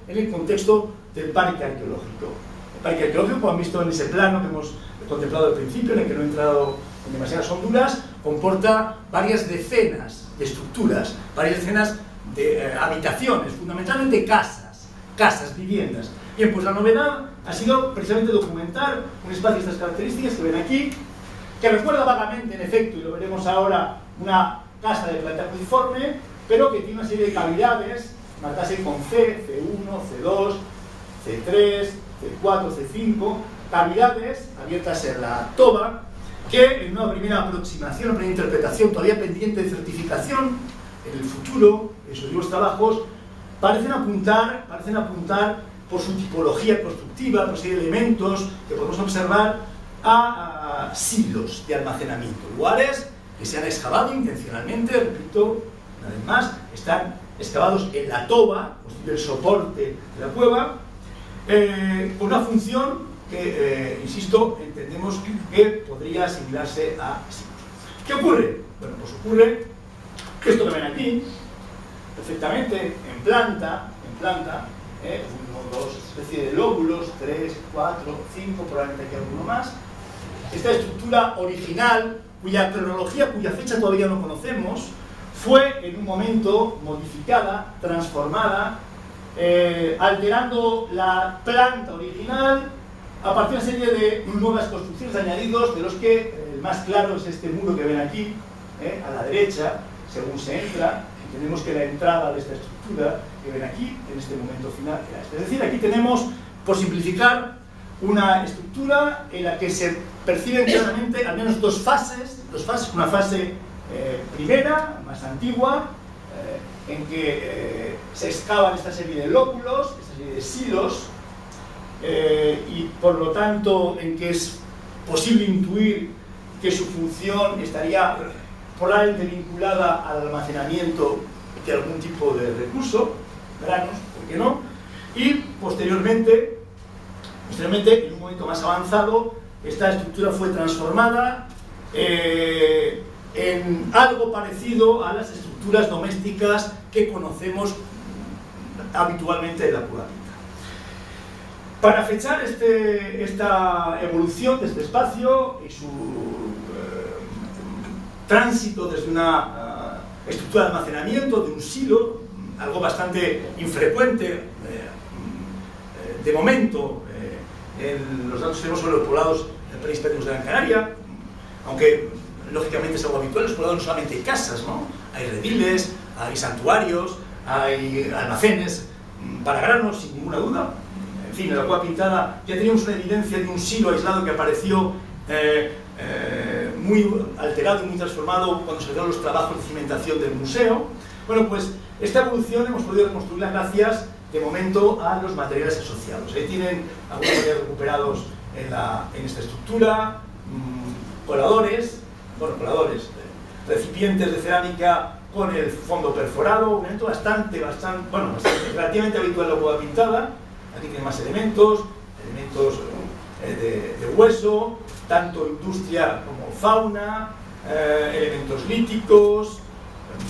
del parque arqueológico. El parque arqueológico, como han visto en ese plano que hemos contemplado al principio, en el que no he entrado en demasiadas honduras, comporta varias decenas de estructuras, varias decenas de habitaciones, fundamentalmente casas, viviendas. Bien, pues la novedad ha sido precisamente documentar un espacio de estas características que ven aquí, que recuerda vagamente, en efecto, y lo veremos ahora, una casa de planta cruciforme, pero que tiene una serie de cavidades, marcadas con C, C1, C2, C3, C4, C5, cavidades abiertas en la toba, que en una primera aproximación, una primera interpretación todavía pendiente de certificación, en el futuro, en sus nuevos trabajos, parecen apuntar por su tipología constructiva, por serie de elementos que podemos observar, a silos de almacenamiento, lugares que se han excavado intencionalmente, repito, una vez más, están excavados en la toba, constituye el soporte de la cueva, con una función que, insisto, entendemos que podría asimilarse a silos. ¿Qué ocurre? Bueno, pues ocurre que esto que ven aquí, perfectamente en planta, uno, dos, especie de lóbulos, 3, 4, 5, probablemente aquí alguno más. Esta estructura original, cuya cronología, cuya fecha todavía no conocemos, fue en un momento modificada, transformada, alterando la planta original a partir de una serie de nuevas construcciones añadidos, de los que el más claro es este muro que ven aquí, a la derecha, según se entra. Tenemos que la entrada de esta estructura que ven aquí, en este momento final, era esta. Es decir, aquí tenemos, por simplificar, una estructura en la que se perciben claramente al menos dos fases, una fase primera, más antigua, en que se excavan esta serie de lóbulos, esta serie de silos, y por lo tanto en que es posible intuir que su función estaría probablemente vinculada al almacenamiento de algún tipo de recurso, granos, ¿por qué no? Y posteriormente, en un momento más avanzado, esta estructura fue transformada en algo parecido a las estructuras estructuras domésticas que conocemos habitualmente de la cueva pintada. Para fechar esta evolución de este espacio y su tránsito desde una estructura de almacenamiento, de un silo, algo bastante infrecuente de momento en los datos que tenemos sobre los poblados prehispánicos de Gran Canaria, aunque lógicamente es algo habitual. Los poblados no solamente hay casas, ¿no? Hay rediles, hay santuarios, hay almacenes para granos, sin ninguna duda. En fin, en la cueva pintada ya teníamos una evidencia de un silo aislado que apareció muy alterado y muy transformado cuando se dieron los trabajos de cimentación del museo. Bueno, pues esta evolución hemos podido reconstruirla gracias, de momento, a los materiales asociados. Ahí tienen algunos materiales recuperados en esta estructura, coladores, recipientes de cerámica con el fondo perforado, un elemento bastante, relativamente habitual en la cueva pintada. Aquí tienen más elementos de hueso, tanto industria como fauna, elementos líticos.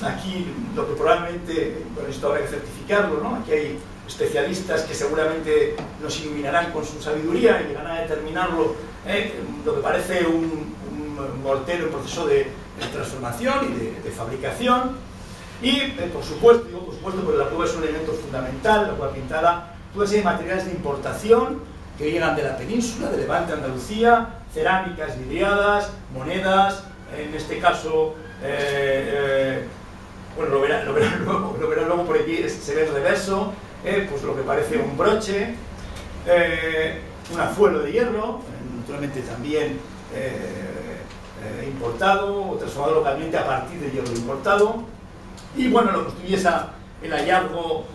Aquí lo que probablemente, bueno, esto habrá que certificarlo, ¿no? Aquí hay especialistas que seguramente nos iluminarán con su sabiduría y llegarán a determinarlo, lo que parece un mortero en proceso de transformación y de fabricación. Y por supuesto, porque la cueva es un elemento fundamental, la cueva pintada, toda serie de materiales de importación que llegan de la península, de Levante, Andalucía, cerámicas vidriadas, monedas, en este caso, bueno, lo verán luego por aquí, se ve el reverso, pues lo que parece un broche, un azuelo de hierro, naturalmente también importado o transformado localmente a partir de hierro importado. Y bueno, lo constituye el hallazgo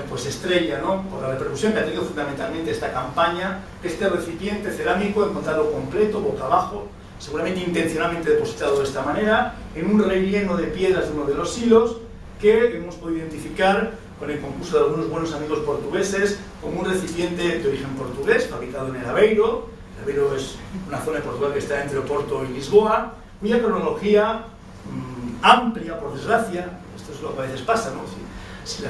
pues estrella, ¿no? Por la repercusión que ha tenido fundamentalmente esta campaña, este recipiente cerámico encontrado completo, boca abajo, seguramente intencionalmente depositado de esta manera, en un relleno de piedras de uno de los silos, que hemos podido identificar con el concurso de algunos buenos amigos portugueses como un recipiente de origen portugués, fabricado en el Aveiro. El Aveiro es una zona de Portugal que está entre Oporto y Lisboa, cuya cronología amplia, por desgracia, esto es lo que a veces pasa, ¿no? Si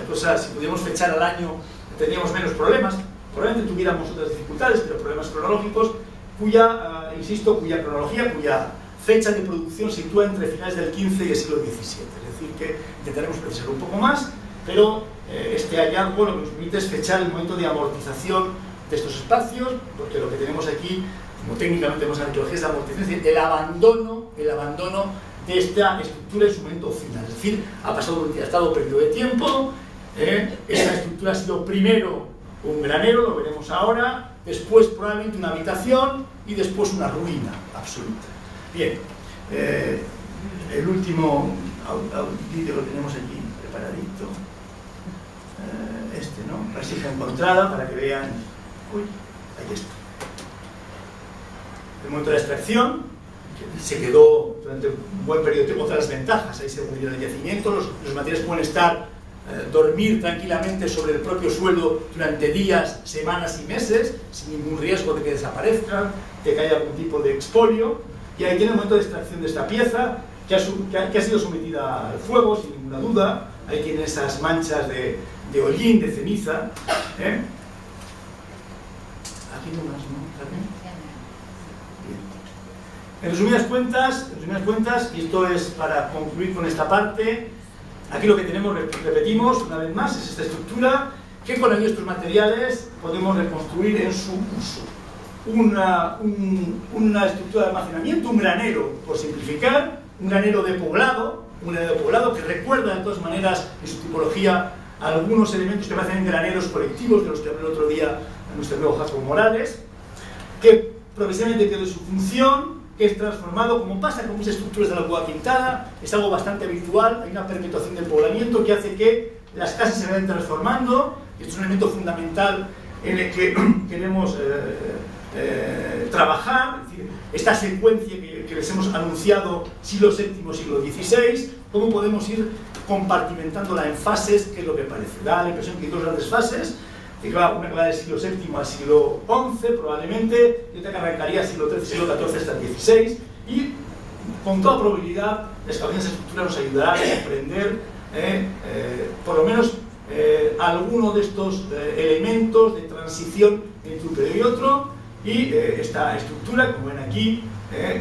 pudiéramos fechar al año, tendríamos menos problemas, probablemente tuviéramos otras dificultades, pero problemas cronológicos, cuya cronología, cuya fecha de producción se sitúa entre finales del XV y el siglo XVII. Es decir, que intentaremos precisar un poco más, pero este hallazgo lo que nos permite es fechar el momento de amortización de estos espacios, porque lo que tenemos aquí, como técnicamente vemos en la arqueología, es la amortización, es decir, el abandono de esta estructura en su momento final. Es decir, ha pasado un dilatado periodo de tiempo, esta estructura ha sido primero un granero, lo veremos ahora, después probablemente una habitación y después una ruina absoluta. Bien, el último vídeo lo tenemos aquí preparadito, ¿no? La vasija encontrada, para que vean, ahí está. El momento de la extracción, que se quedó durante un buen periodo de tiempo. Otras ventajas, ahí se hundió el yacimiento, los materiales pueden dormir tranquilamente sobre el propio suelo durante días, semanas y meses, sin ningún riesgo de que desaparezcan, de que haya algún tipo de expolio. Y ahí tiene el momento de extracción de esta pieza, que ha sido sometida al fuego, sin ninguna duda. Ahí tiene esas manchas de hollín, de ceniza. Aquí no más, ¿no? En resumidas cuentas, y esto es para concluir con esta parte, aquí lo que tenemos, repetimos una vez más, es esta estructura que con estos materiales podemos reconstruir en su uso. Una estructura de almacenamiento, un granero, por simplificar, un granero de poblado que recuerda de todas maneras en su tipología algunos elementos que parecen graneros colectivos, de los que hablé el otro día a nuestro amigo Jacobo Morales, que progresivamente pierde su función, que es transformado, como pasa con muchas estructuras de la cueva pintada, es algo bastante habitual, hay una perpetuación del poblamiento que hace que las casas se vayan transformando, y esto es un elemento fundamental en el que queremos trabajar, es decir, esta secuencia que les hemos anunciado, siglo VII, siglo XVI, cómo podemos ir compartimentándola en fases, que es lo que parece. Da la impresión que hay dos grandes fases, una que va del siglo VII al siglo XI probablemente, y otra que arrancaría del siglo XIII, siglo XIV hasta el XVI, y con toda probabilidad la excavación de esa estructura nos ayudará a comprender por lo menos alguno de estos elementos de transición entre un periodo y otro, y esta estructura, como ven aquí,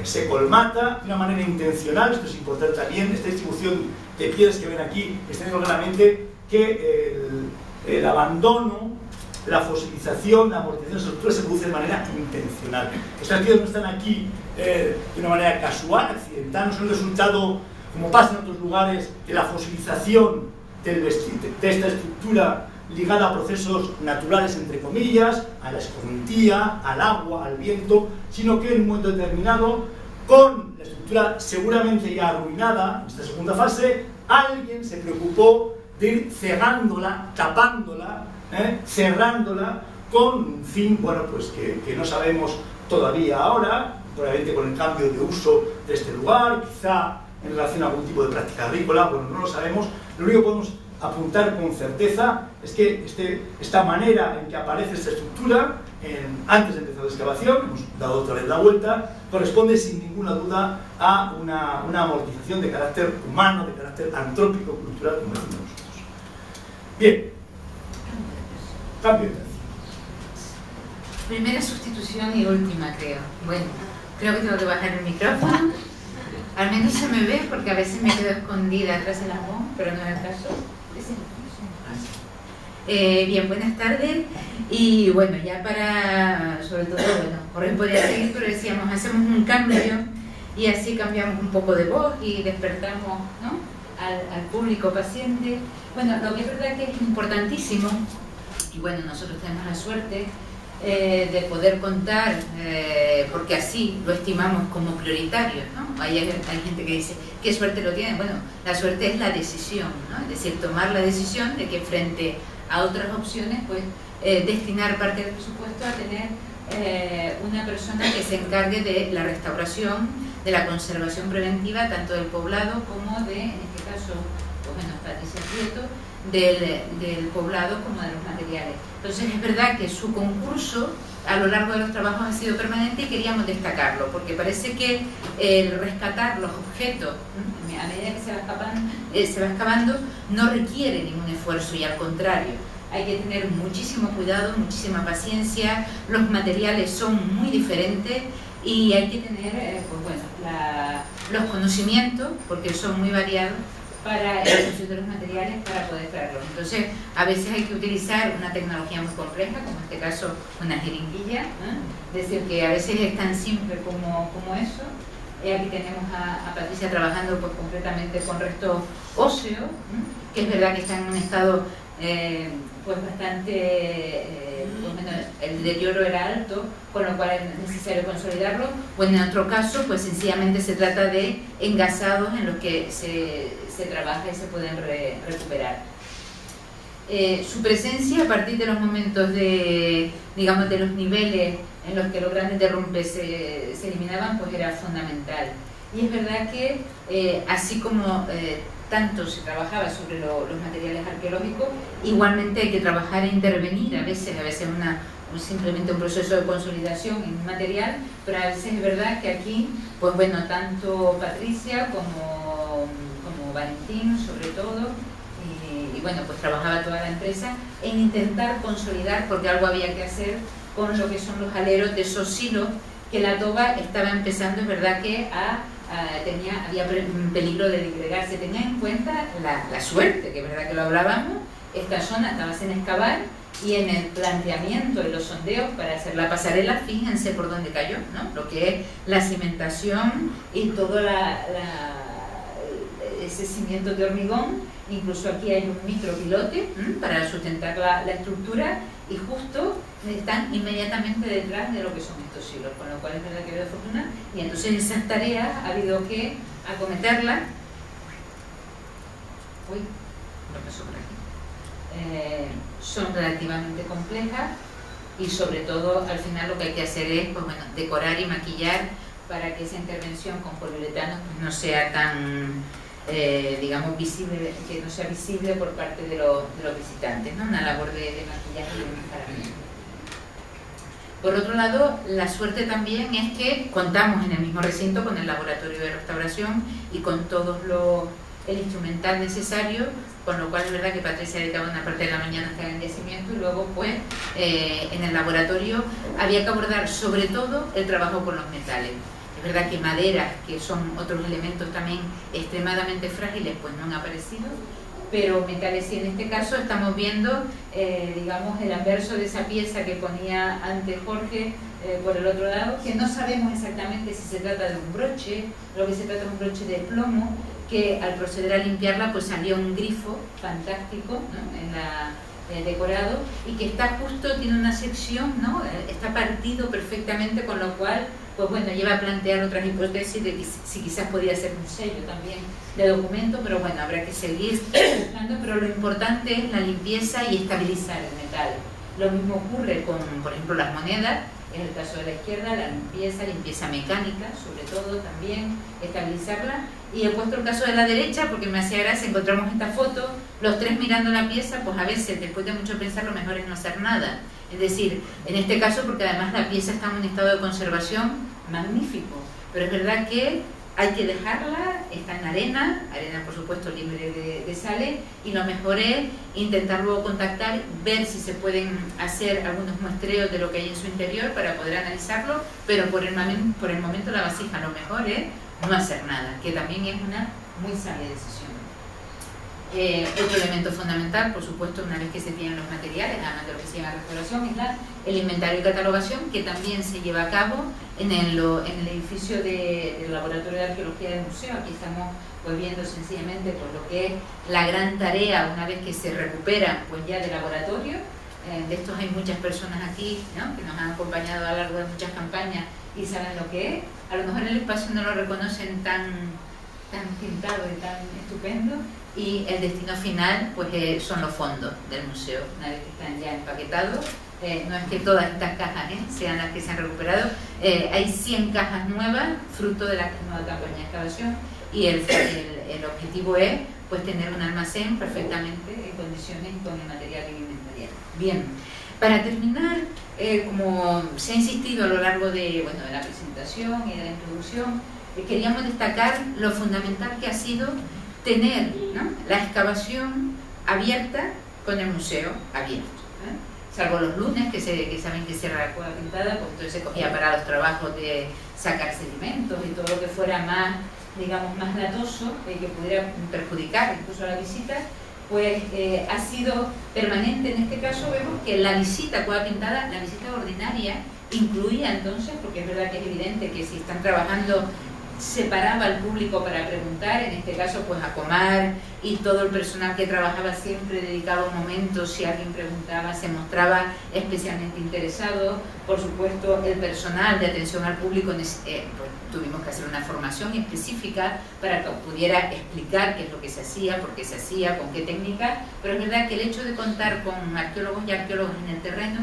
se colmata de una manera intencional. Esto es importante también. Esta distribución de piedras que ven aquí está diciendo claramente que el abandono, la fosilización, la amortización de las estructuras se produce de manera intencional. Estas piedras no están aquí de una manera casual, accidental, no son el resultado, como pasa en otros lugares, de la fosilización de esta estructura ligada a procesos naturales, entre comillas, a la escorrentía, al agua, al viento, sino que en un momento determinado, con la estructura seguramente ya arruinada, en esta segunda fase, alguien se preocupó de ir cegándola, tapándola, cerrándola, con un fin, bueno, pues que no sabemos todavía ahora, probablemente con el cambio de uso de este lugar, quizá en relación a algún tipo de práctica agrícola, bueno, no lo sabemos. Lo único que podemos apuntar con certeza es que esta manera en que aparece esta estructura, antes de empezar la excavación, hemos dado otra vez la vuelta, corresponde sin ninguna duda a una amortización de carácter humano, de carácter antrópico, cultural, como decimos nosotros. Bien, cambio de atención. Primera sustitución y última, creo. Bueno, creo que tengo que bajar el micrófono. Al menos se me ve, porque a veces me quedo escondida atrás del amón, pero no es el caso. Bien, buenas tardes. Y bueno, ya para, sobre todo, bueno, Jorge podría seguir, pero decíamos, hacemos un cambio y así cambiamos un poco de voz y despertamos, ¿no?, al público paciente. Bueno, lo que es verdad que es importantísimo, y bueno, nosotros tenemos la suerte de poder contar, porque así lo estimamos como prioritario, ¿no? Hay gente que dice, ¿qué suerte lo tienen? Bueno, la suerte es la decisión, ¿no? Es decir, tomar la decisión de que frente a otras opciones, pues destinar parte del presupuesto a tener una persona que se encargue de la restauración, de la conservación preventiva, tanto del poblado como de, en este caso, pues bueno, Patricia Prieto, del poblado como de los materiales. Entonces es verdad que su concurso a lo largo de los trabajos ha sido permanente y queríamos destacarlo, porque parece que el rescatar los objetos a medida que se va excavando no requiere ningún esfuerzo, y al contrario, hay que tener muchísimo cuidado, muchísima paciencia, los materiales son muy diferentes y hay que tener pues bueno, los conocimientos, porque son muy variados, para el uso de los materiales para poder extraerlos. Entonces, a veces hay que utilizar una tecnología muy compleja, como en este caso una jeringuilla, es decir, que a veces es tan simple como eso. Aquí tenemos a Patricia trabajando pues completamente con restos óseos, que es verdad que están en un estado pues bastante, pues bueno, el deterioro era alto, con lo cual es necesario consolidarlo. Pues en otro caso, pues sencillamente se trata de engasados en los que se trabaja y se pueden recuperar. Su presencia a partir de los momentos de, digamos, de los niveles en los que los grandes derrumbes se eliminaban, pues era fundamental. Y es verdad que así como tanto se trabajaba sobre los materiales arqueológicos, igualmente hay que trabajar e intervenir, a veces simplemente un proceso de consolidación en un material, pero a veces es verdad que aquí, pues bueno, tanto Patricia como Valentín, sobre todo, y bueno, pues trabajaba toda la empresa en intentar consolidar, porque algo había que hacer con lo que son los aleros de esos silos que la toba estaba empezando, es verdad que había peligro de disgregarse. Tenía en cuenta la suerte, que es verdad que lo hablábamos, esta zona estaba sin excavar, y en el planteamiento y los sondeos para hacer la pasarela, fíjense por dónde cayó, ¿no? Lo que es la cimentación y todo ese cimiento de hormigón. Incluso aquí hay un micropilote para sustentar la estructura, y justo están inmediatamente detrás de lo que son estos silos, con lo cual es verdad que ha habido fortuna, y entonces esas tareas ha habido que acometerlas. Uy, lo pasó por aquí. Son relativamente complejas, y sobre todo al final lo que hay que hacer es pues, bueno, decorar y maquillar para que esa intervención con poliuretano no sea tan digamos visible, que no sea visible por parte de los visitantes, ¿no? Una labor de maquillaje y de enmascaramiento. Por otro lado, la suerte también es que contamos en el mismo recinto con el laboratorio de restauración y con todos los el instrumental necesario, con lo cual es verdad que Patricia dedicaba una parte de la mañana a estar en yacimiento y luego pues en el laboratorio había que abordar sobre todo el trabajo con los metales. Es verdad que maderas, que son otros elementos también extremadamente frágiles, pues no han aparecido, pero metales sí. En este caso estamos viendo, digamos, el anverso de esa pieza que ponía antes Jorge por el otro lado, que no sabemos exactamente si se trata de un broche, lo que se trata de un broche de plomo, que al proceder a limpiarla pues salió un grifo fantástico, ¿no?, en la decorado, y que está justo, tiene una sección, ¿no?, está partido perfectamente, con lo cual pues bueno, lleva a plantear otras hipótesis de que si quizás podía ser un sello también de documento, pero bueno, habrá que seguir buscando, pero lo importante es la limpieza y estabilizar el metal. Lo mismo ocurre con, por ejemplo, las monedas, en el caso de la izquierda, la limpieza mecánica, sobre todo también, estabilizarla. Y he puesto el caso de la derecha porque me hacía gracia, encontramos esta foto, los tres mirando la pieza, pues a veces, después de mucho pensar, lo mejor es no hacer nada. Es decir, en este caso, porque además la pieza está en un estado de conservación magnífico, pero es verdad que hay que dejarla, está en arena por supuesto libre de sales, y lo mejor es intentar luego contactar, ver si se pueden hacer algunos muestreos de lo que hay en su interior para poder analizarlo, pero por el momento la vasija lo mejor es no hacer nada, que también es una muy sabia decisión. Otro elemento fundamental, por supuesto, una vez que se tienen los materiales, además de lo que se llama restauración, es el inventario y catalogación, que también se lleva a cabo en el edificio del Laboratorio de Arqueología del Museo. Aquí estamos pues viendo sencillamente pues, lo que es la gran tarea una vez que se recuperan pues ya de laboratorio. De estos hay muchas personas aquí, ¿no?, que nos han acompañado a lo largo de muchas campañas y saben lo que es. A lo mejor el espacio no lo reconocen tan pintado y tan estupendo, y el destino final pues son los fondos del museo, una vez que están ya empaquetados. No es que todas estas cajas sean las que se han recuperado, hay 100 cajas nuevas fruto de la nueva campaña de excavación, y el objetivo es pues tener un almacén perfectamente en condiciones con el material inventariado. Bien, para terminar, como se ha insistido a lo largo de la presentación y de la introducción, queríamos destacar lo fundamental que ha sido tener, ¿no?, la excavación abierta con el museo abierto, salvo los lunes, que saben que cierra la cueva pintada, pues entonces se cogía para los trabajos de sacar sedimentos y todo lo que fuera más, digamos, más latoso, que pudiera perjudicar incluso la visita, pues ha sido permanente. En este caso vemos que la visita cueva pintada, la visita ordinaria, incluía entonces, porque es verdad que es evidente que si están trabajando separaba al público para preguntar, en este caso pues a Comar y todo el personal que trabajaba siempre dedicaba un momento, si alguien preguntaba se mostraba especialmente interesado. Por supuesto el personal de atención al público pues, tuvimos que hacer una formación específica para que pudiera explicar qué es lo que se hacía, por qué se hacía, con qué técnica, pero es verdad que el hecho de contar con arqueólogos y arqueólogos en el terreno,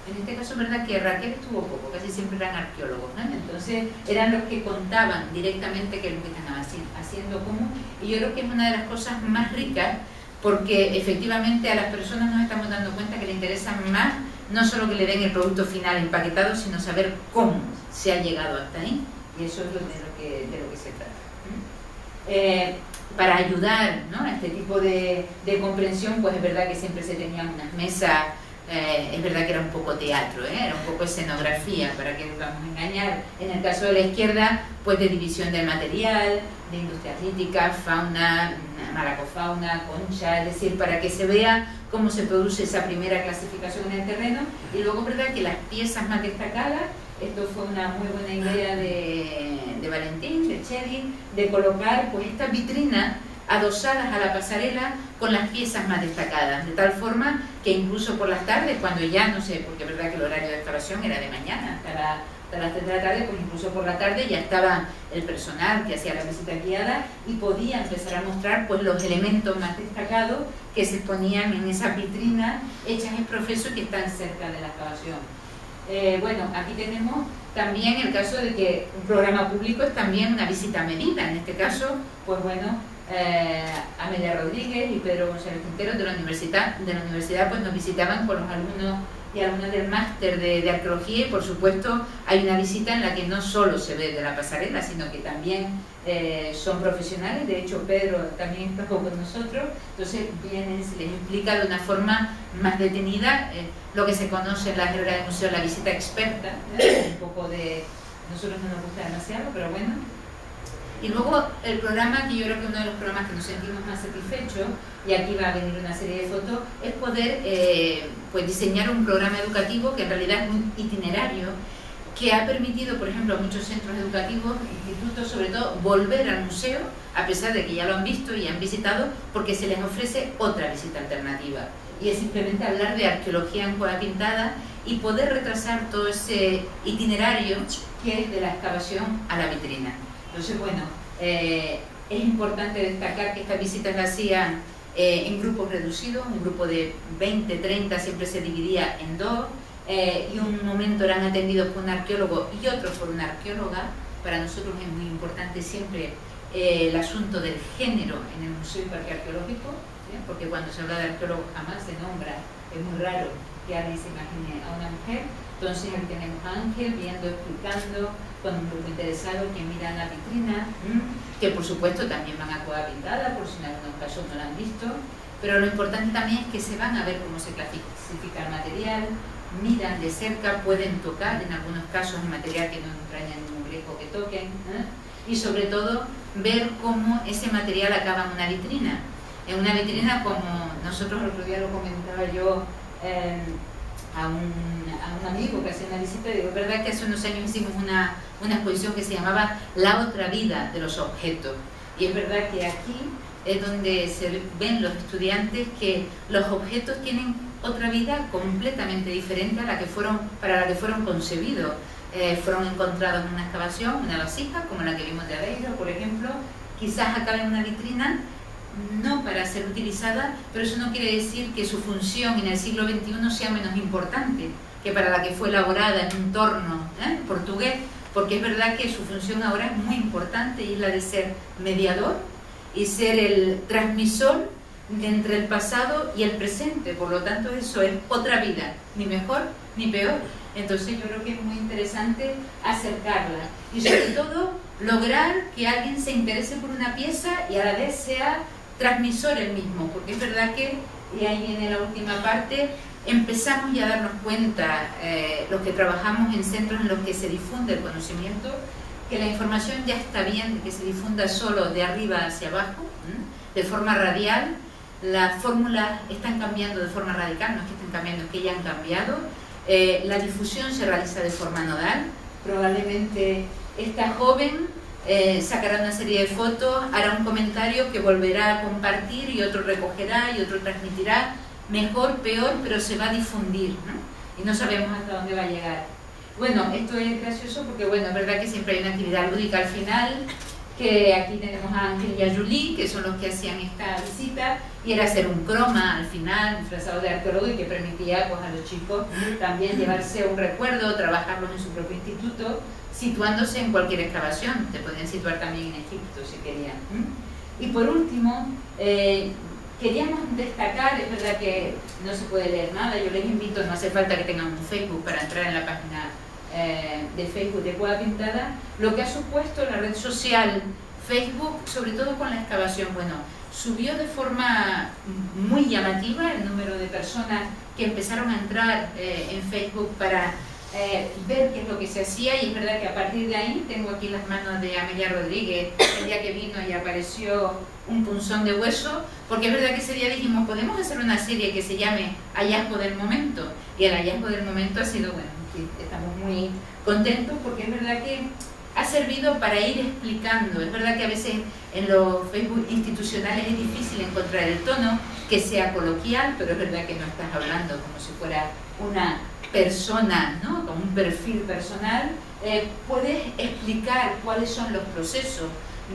en este caso es verdad que Raquel estuvo poco, casi siempre eran arqueólogos, ¿no? Entonces eran los que contaban directamente qué es lo que estaban haciendo común, y yo creo que es una de las cosas más ricas, porque efectivamente a las personas nos estamos dando cuenta que les interesa más no solo que le den el producto final empaquetado, sino saber cómo se ha llegado hasta ahí, y eso es de lo que se trata. Para ayudar, ¿no?, a este tipo de comprensión, pues es verdad que siempre se tenían unas mesas. Es verdad que era un poco teatro, era un poco escenografía, para que no vamos a engañar. En el caso de la izquierda, pues de división del material, de industria crítica, fauna, malacofauna, concha, es decir, para que se vea cómo se produce esa primera clasificación en el terreno. Y luego es verdad que las piezas más destacadas, esto fue una muy buena idea de Valentín, de Chedi, de colocar pues estas vitrinas adosadas a la pasarela con las piezas más destacadas, de tal forma que incluso por las tardes, cuando ya no sé, porque es verdad que el horario de excavación era de mañana hasta las 3 de la tarde, pues incluso por la tarde ya estaba el personal que hacía la visita guiada y podía empezar a mostrar pues los elementos más destacados que se exponían en esas vitrinas hechas en profeso y que están cerca de la excavación. Bueno, aquí tenemos también el caso de que un programa público es también una visita a medida. En este caso, pues bueno, Amelia Rodríguez y Pedro González Quintero de la universidad pues nos visitaban con los alumnos y alumnos del máster de arqueología, y por supuesto hay una visita en la que no solo se ve de la pasarela, sino que también son profesionales. De hecho Pedro también está con nosotros, entonces vienen, se les explica de una forma más detenida lo que se conoce en la jerga del museo, la visita experta, un poco de, nosotros no nos gusta demasiado, pero bueno. Y luego el programa, que yo creo que uno de los programas que nos sentimos más satisfechos, y aquí va a venir una serie de fotos, es poder pues diseñar un programa educativo que en realidad es un itinerario que ha permitido, por ejemplo, a muchos centros educativos, institutos sobre todo, volver al museo, a pesar de que ya lo han visto y han visitado, porque se les ofrece otra visita alternativa. Y es simplemente hablar de arqueología en Cueva Pintada y poder retrasar todo ese itinerario que es de la excavación a la vitrina. Entonces, bueno, es importante destacar que estas visitas las hacían en grupos reducidos, un grupo de 20, 30, siempre se dividía en dos, y un momento eran atendidos por un arqueólogo y otro por una arqueóloga. Para nosotros es muy importante siempre el asunto del género en el Museo y Parque Arqueológico, ¿sí? Porque cuando se habla de arqueólogo jamás se nombra, es muy raro que alguien se imagine a una mujer. Entonces aquí tenemos a Ángel viendo, explicando, con un grupo interesado que miran la vitrina, que por supuesto también van a Cueva Pintada, por si en algunos casos no la han visto, pero lo importante también es que se van a ver cómo se clasifica el material, miran de cerca, pueden tocar en algunos casos el material que no entraña ningún riesgo que toquen, y sobre todo ver cómo ese material acaba en una vitrina. En una vitrina, como nosotros el otro día lo comentaba yo a un amigo que hacía una visita, digo, es verdad que hace unos años hicimos una exposición que se llamaba La otra vida de los objetos, y es verdad que aquí es donde se ven los estudiantes que los objetos tienen otra vida completamente diferente a la que para la que fueron concebidos. Fueron encontrados en una excavación, una vasija como la que vimos de Aveiro, por ejemplo, quizás acabe en una vitrina, no para ser utilizada, pero eso no quiere decir que su función en el siglo XXI sea menos importante que para la que fue elaborada en un torno portugués, porque es verdad que su función ahora es muy importante, y es la de ser mediador y ser el transmisor entre el pasado y el presente. Por lo tanto, eso es otra vida, ni mejor ni peor. Entonces yo creo que es muy interesante acercarla y sobre todo lograr que alguien se interese por una pieza y a la vez sea transmisor el mismo, porque es verdad que, y ahí viene la última parte, empezamos ya a darnos cuenta, los que trabajamos en centros en los que se difunde el conocimiento, que la información ya está bien de que se difunda solo de arriba hacia abajo, de forma radial. Las fórmulas están cambiando de forma radical, no es que estén cambiando, es que ya han cambiado. La difusión se realiza de forma nodal. Probablemente esta joven sacará una serie de fotos, hará un comentario que volverá a compartir, y otro recogerá y otro transmitirá, mejor, peor, pero se va a difundir, ¿no? Y no sabemos hasta dónde va a llegar. Bueno, esto es gracioso porque, bueno, es verdad que siempre hay una actividad lúdica al final, que aquí tenemos a Ángel y a Julie, que son los que hacían esta visita, y era hacer un croma al final, disfrazado de arqueólogo, y que permitía pues, a los chicos también llevarse un recuerdo, trabajarlos en su propio instituto, situándose en cualquier excavación. Se podían situar también en Egipto si querían. Y por último, queríamos destacar, es verdad que no se puede leer nada, yo les invito, no hace falta que tengan un Facebook para entrar en la página de Facebook de Cueva Pintada, lo que ha supuesto la red social Facebook, sobre todo con la excavación. Bueno, subió de forma muy llamativa el número de personas que empezaron a entrar en Facebook para ver qué es lo que se hacía, y es verdad que a partir de ahí, tengo aquí las manos de Amelia Rodríguez, el día que vino y apareció un punzón de hueso, porque es verdad que ese día dijimos, podemos hacer una serie que se llame Hallazgo del Momento, y el hallazgo del momento ha sido, bueno, estamos muy contentos porque es verdad que ha servido para ir explicando. Es verdad que a veces en los Facebook institucionales es difícil encontrar el tono que sea coloquial, pero es verdad que no estás hablando como si fuera una persona, ¿no? Con un perfil personal. Puedes explicar cuáles son los procesos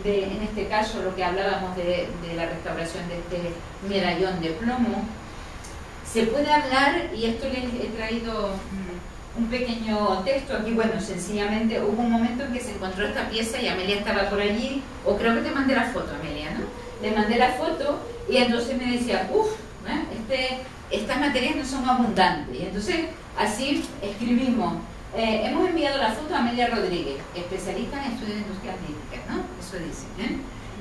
de, en este caso, lo que hablábamos de la restauración de este medallón de plomo. Se puede hablar, y esto les he traído un pequeño texto aquí. Bueno, sencillamente hubo un momento en que se encontró esta pieza y Amelia estaba por allí, o creo que te mandé la foto, Amelia, ¿no? Le mandé la foto y entonces me decía, uff, estas materias no son abundantes. Y entonces Así escribimos, hemos enviado la foto a Amelia Rodríguez, especialista en estudios industriales líticas, ¿no? Eso dice,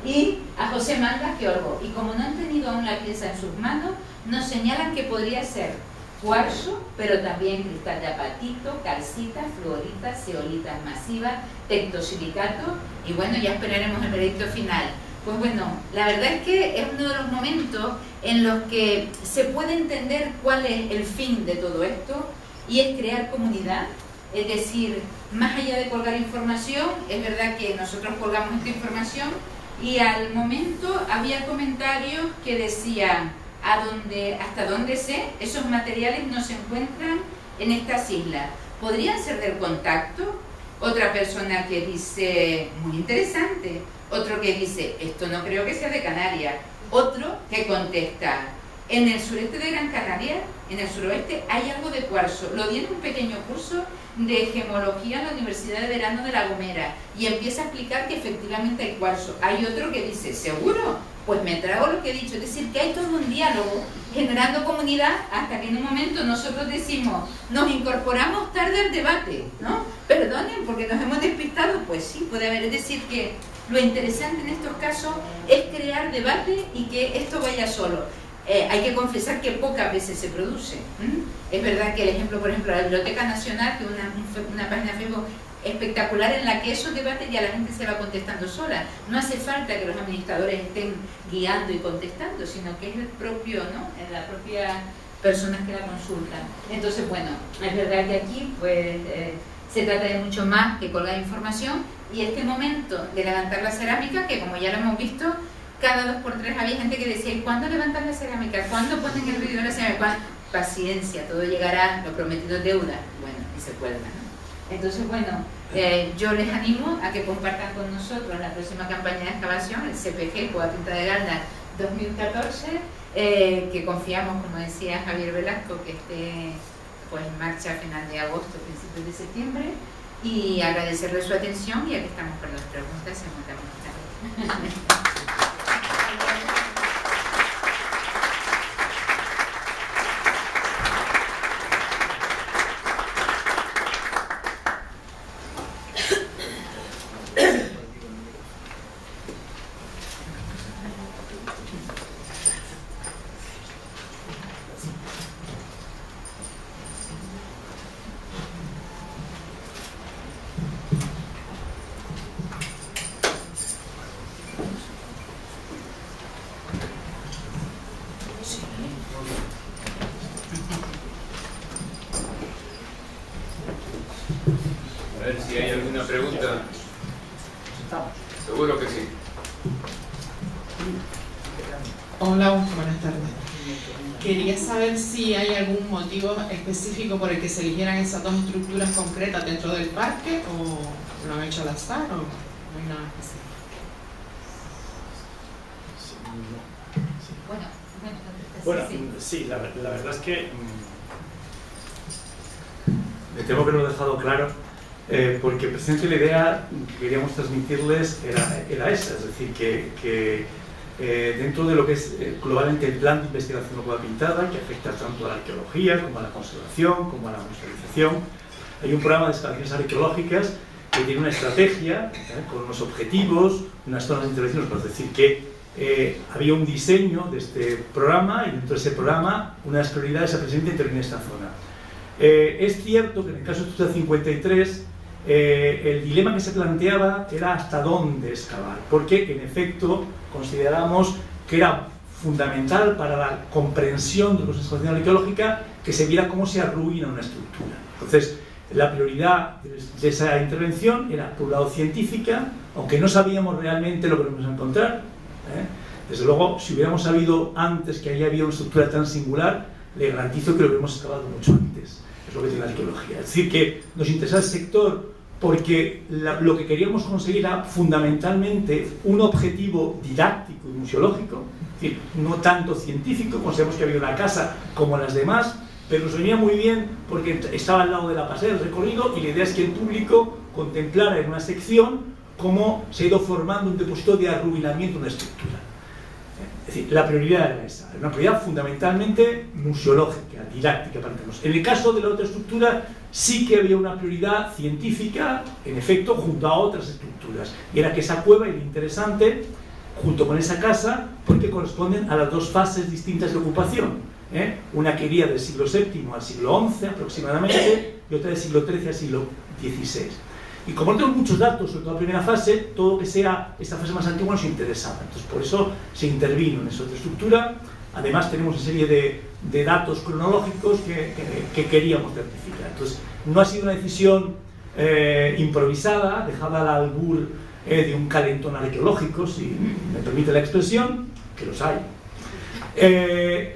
y a José Mangas, geólogo. Y como no han tenido aún la pieza en sus manos, nos señalan que podría ser cuarzo, pero también cristal de apatito, calcita, fluorita, zeolita masiva, tectosilicato, y bueno, ya esperaremos el veredicto final. Pues bueno, la verdad es que es uno de los momentos en los que se puede entender cuál es el fin de todo esto, y es crear comunidad. Es decir, más allá de colgar información, es verdad que nosotros colgamos esta información y al momento había comentarios que decían hasta donde sé, esos materiales no se encuentran en estas islas. ¿Podrían ser del contacto? Otra persona que dice, muy interesante. Otro que dice, esto no creo que sea de Canarias. Otro que contesta, en el sureste de Gran Canaria, en el suroeste, hay algo de cuarzo. Lo di en un pequeño curso de gemología en la Universidad de Verano de La Gomera y empieza a explicar que efectivamente hay cuarzo. Hay otro que dice, ¿seguro? Pues me trago lo que he dicho. Es decir, que hay todo un diálogo generando comunidad hasta que en un momento nosotros decimos, nos incorporamos tarde al debate, ¿no? Perdonen porque nos hemos despistado. Pues sí, puede haber. Es decir, que lo interesante en estos casos es crear debate y que esto vaya solo. Hay que confesar que pocas veces se produce. Es verdad que el ejemplo, por ejemplo, la Biblioteca Nacional, que es una página de Facebook espectacular en la que esos debates ya la gente se va contestando sola. No hace falta que los administradores estén guiando y contestando, sino que es el propio, ¿no? La propia personas que la consultan. Entonces, bueno, es verdad que aquí pues se trata de mucho más que colgar información, y este momento de levantar la cerámica, que como ya lo hemos visto, cada 2 por 3 había gente que decía, ¿y cuándo levantan la cerámica? ¿Cuándo ponen el vídeo de la cerámica? Paciencia, todo llegará, lo prometido es deuda. Bueno, y se cuelga, ¿no? Entonces, bueno, yo les animo a que compartan con nosotros la próxima campaña de excavación, el CPG, Cueva Pintada de Galda 2014, que confiamos, como decía Javier Velasco, que esté pues en marcha a final de agosto, principios de septiembre, y agradecerle su atención, y aquí estamos para las preguntas simultáneamente. A ver si hay alguna pregunta. Seguro que sí. Hola, buenas tardes. Quería saber si hay algún motivo específico por el que se eligieran esas dos estructuras concretas dentro del parque, o lo han hecho al azar, o no hay nada específico. Bueno, sí, la verdad es que me temo que no lo he dejado claro, porque precisamente la idea que queríamos transmitirles era esa, es decir, que dentro de lo que es globalmente el plan de investigación de Cueva Pintada, que afecta tanto a la arqueología como a la conservación, como a la musealización, hay un programa de excavaciones arqueológicas que tiene una estrategia con unos objetivos, unas zonas de intervención, es decir, que había un diseño de este programa, y dentro de ese programa una de las prioridades es precisamente intervenir en esta zona. Es cierto que en el caso de Estructura 53 el dilema que se planteaba era hasta dónde excavar, porque en efecto consideramos que era fundamental para la comprensión de la excavación arqueológica que se viera cómo se arruina una estructura. Entonces, la prioridad de esa intervención era, por un lado, científica, aunque no sabíamos realmente lo que nos íbamos a encontrar. Desde luego, si hubiéramos sabido antes que ahí había una estructura tan singular, le garantizo que lo hubiéramos excavado mucho antes. Es lo que tiene la arqueología. Es decir, que nos interesa el sector porque lo que queríamos conseguir era fundamentalmente un objetivo didáctico y museológico, es decir, no tanto científico. Consideramos que había una casa como las demás, pero nos venía muy bien porque estaba al lado de la paseo del recorrido, y la idea es que el público contemplara en una sección cómo se ha ido formando un depósito de arruinamiento de una estructura. Es decir, la prioridad era esa, una prioridad fundamentalmente museológica, didáctica para nosotros. En el caso de la otra estructura sí que había una prioridad científica, en efecto, junto a otras estructuras. Y era que esa cueva era interesante, junto con esa casa, porque corresponden a las dos fases distintas de ocupación. Una que iría del siglo VII al siglo XI aproximadamente, y otra del siglo XIII al siglo XVI. Y como no tenemos muchos datos sobre toda la primera fase, todo lo que sea esta fase más antigua nos interesaba. Entonces, por eso se intervino en esa otra estructura. Además, tenemos una serie de datos cronológicos que queríamos certificar. Entonces, no ha sido una decisión improvisada, dejada al albur de un calentón arqueológico, si me permite la expresión, que los hay,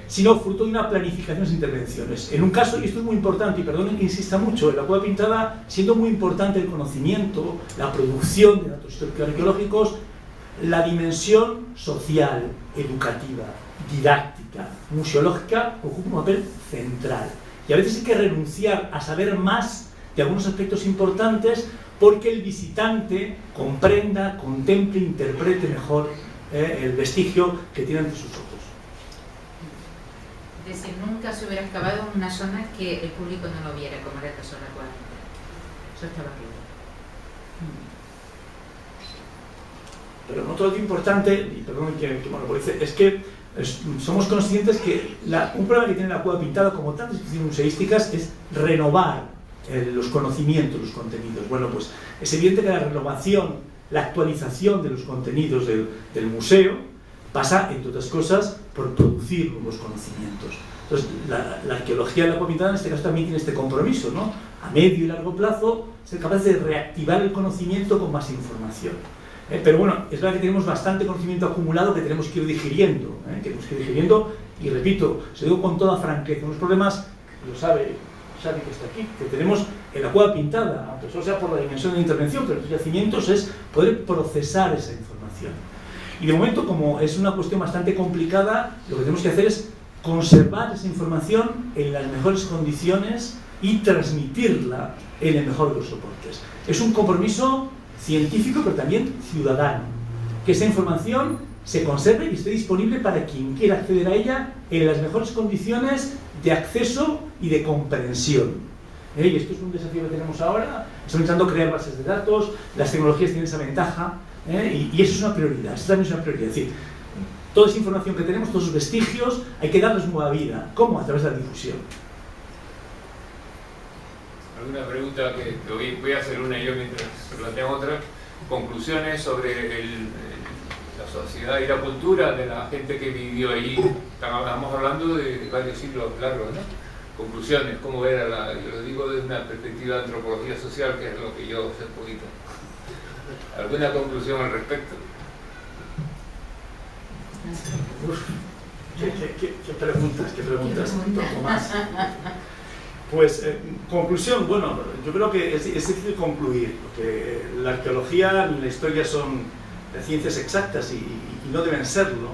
sino fruto de una planificación de intervenciones. En un caso, y esto es muy importante, y perdonen que insista mucho, en la Cueva Pintada, siendo muy importante el conocimiento, la producción de datos históricos arqueológicos, la dimensión social, educativa, didáctica, museológica, ocupa un papel central. Y a veces hay que renunciar a saber más de algunos aspectos importantes porque el visitante comprenda, contemple, interprete mejor el vestigio que tiene ante sus ojos. Es decir, nunca se hubiera excavado en una zona que el público no lo viera, como era el caso de la Cueva. Eso estaba claro. Pero otro dato importante, y perdón que monopolice, es que somos conscientes que un problema que tiene la Cueva Pintada, como tantas instituciones museísticas, es renovar los conocimientos, los contenidos. Bueno, pues es evidente que la renovación, la actualización de los contenidos del museo pasa, entre otras cosas, por producir nuevos conocimientos. Entonces, la arqueología de la Cueva Pintada en este caso también tiene este compromiso, ¿no? A medio y largo plazo, ser capaz de reactivar el conocimiento con más información. Pero bueno, es verdad que tenemos bastante conocimiento acumulado que tenemos que ir digiriendo, y repito, se digo con toda franqueza, unos problemas, lo sabe que está aquí, que tenemos en la Cueva Pintada, aunque solo sea por la dimensión de la intervención, pero los yacimientos es poder procesar esa información. Y de momento, como es una cuestión bastante complicada, lo que tenemos que hacer es conservar esa información en las mejores condiciones y transmitirla en el mejor de los soportes. Es un compromiso científico, pero también ciudadano. Que esa información se conserve y esté disponible para quien quiera acceder a ella en las mejores condiciones de acceso y de comprensión. Y esto es un desafío que tenemos ahora. Estamos intentando crear bases de datos, las tecnologías tienen esa ventaja, y eso es una prioridad. Eso también es una prioridad. Es decir, toda esa información que tenemos, todos esos vestigios, hay que darles nueva vida. ¿Cómo? A través de la difusión. ¿Alguna pregunta que voy a hacer una yo mientras se plantean otra? Conclusiones sobre la sociedad y la cultura de la gente que vivió allí. Estamos hablando de varios siglos largos, ¿no? Conclusiones, cómo era yo lo digo desde una perspectiva de antropología social, que es lo que yo sé un poquito. ¿Alguna conclusión al respecto? ¿Qué preguntas? Tomás. Pues, conclusión, bueno, yo creo que es difícil concluir, porque la arqueología y la historia son ciencias exactas y no deben serlo,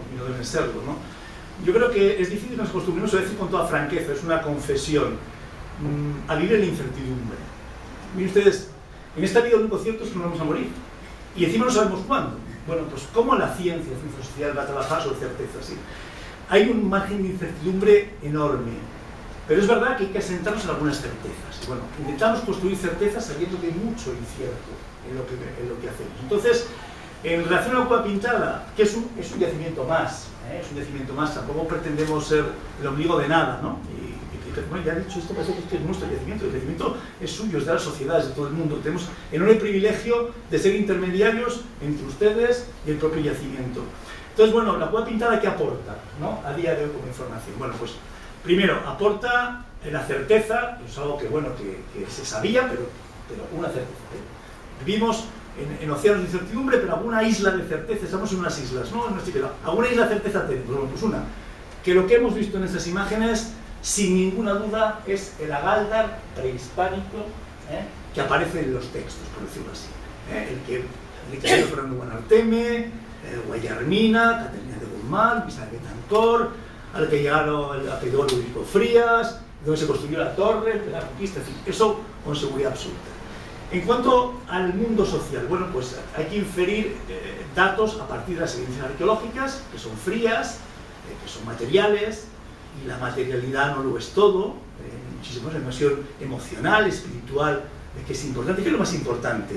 ¿no? Yo creo que es difícil que nos acostumbremos, a decir con toda franqueza, es una confesión, a vivir en la incertidumbre. Miren ustedes, en esta vida lo único cierto es que nos vamos a morir, y encima no sabemos cuándo. Bueno, pues ¿cómo la ciencia social va a trabajar sobre certezas? ¿Sí? Hay un margen de incertidumbre enorme. Pero es verdad que hay que asentarnos en algunas certezas. Bueno, intentamos construir certezas sabiendo que hay mucho incierto en lo que hacemos. Entonces, en relación a la Cueva Pintada, que es un yacimiento más, es un yacimiento más, tampoco pretendemos ser el ombligo de nada, ¿no? Y bueno, ya he dicho esto, parece que es nuestro yacimiento. El yacimiento es suyo, es de las sociedades, de todo el mundo. Tenemos el enorme privilegio de ser intermediarios entre ustedes y el propio yacimiento. Entonces, bueno, la Cueva Pintada, ¿qué aporta, ¿no? A día de hoy como información? Bueno, pues primero, aporta la certeza, es algo que, bueno, que se sabía, pero una certeza. Vivimos en océanos de incertidumbre, pero alguna isla de certeza, estamos en unas islas, ¿no? ¿Alguna isla de certeza tenemos? Bueno, pues una, que lo que hemos visto en estas imágenes, sin ninguna duda, es el agaldar prehispánico que aparece en los textos, por decirlo así. El que ha Fernando Guanarteme, Guayarmina, Catalina de Guzmán, Vicente Betancor, al que llegaron a Pedro Ludovico Frías, donde se construyó la torre, la conquista, en fin, eso con seguridad absoluta. En cuanto al mundo social, bueno, pues hay que inferir datos a partir de las evidencias arqueológicas, que son frías, que son materiales, y la materialidad no lo es todo, muchísimo, es una cuestión emocional, espiritual, que es importante. ¿Qué es lo más importante?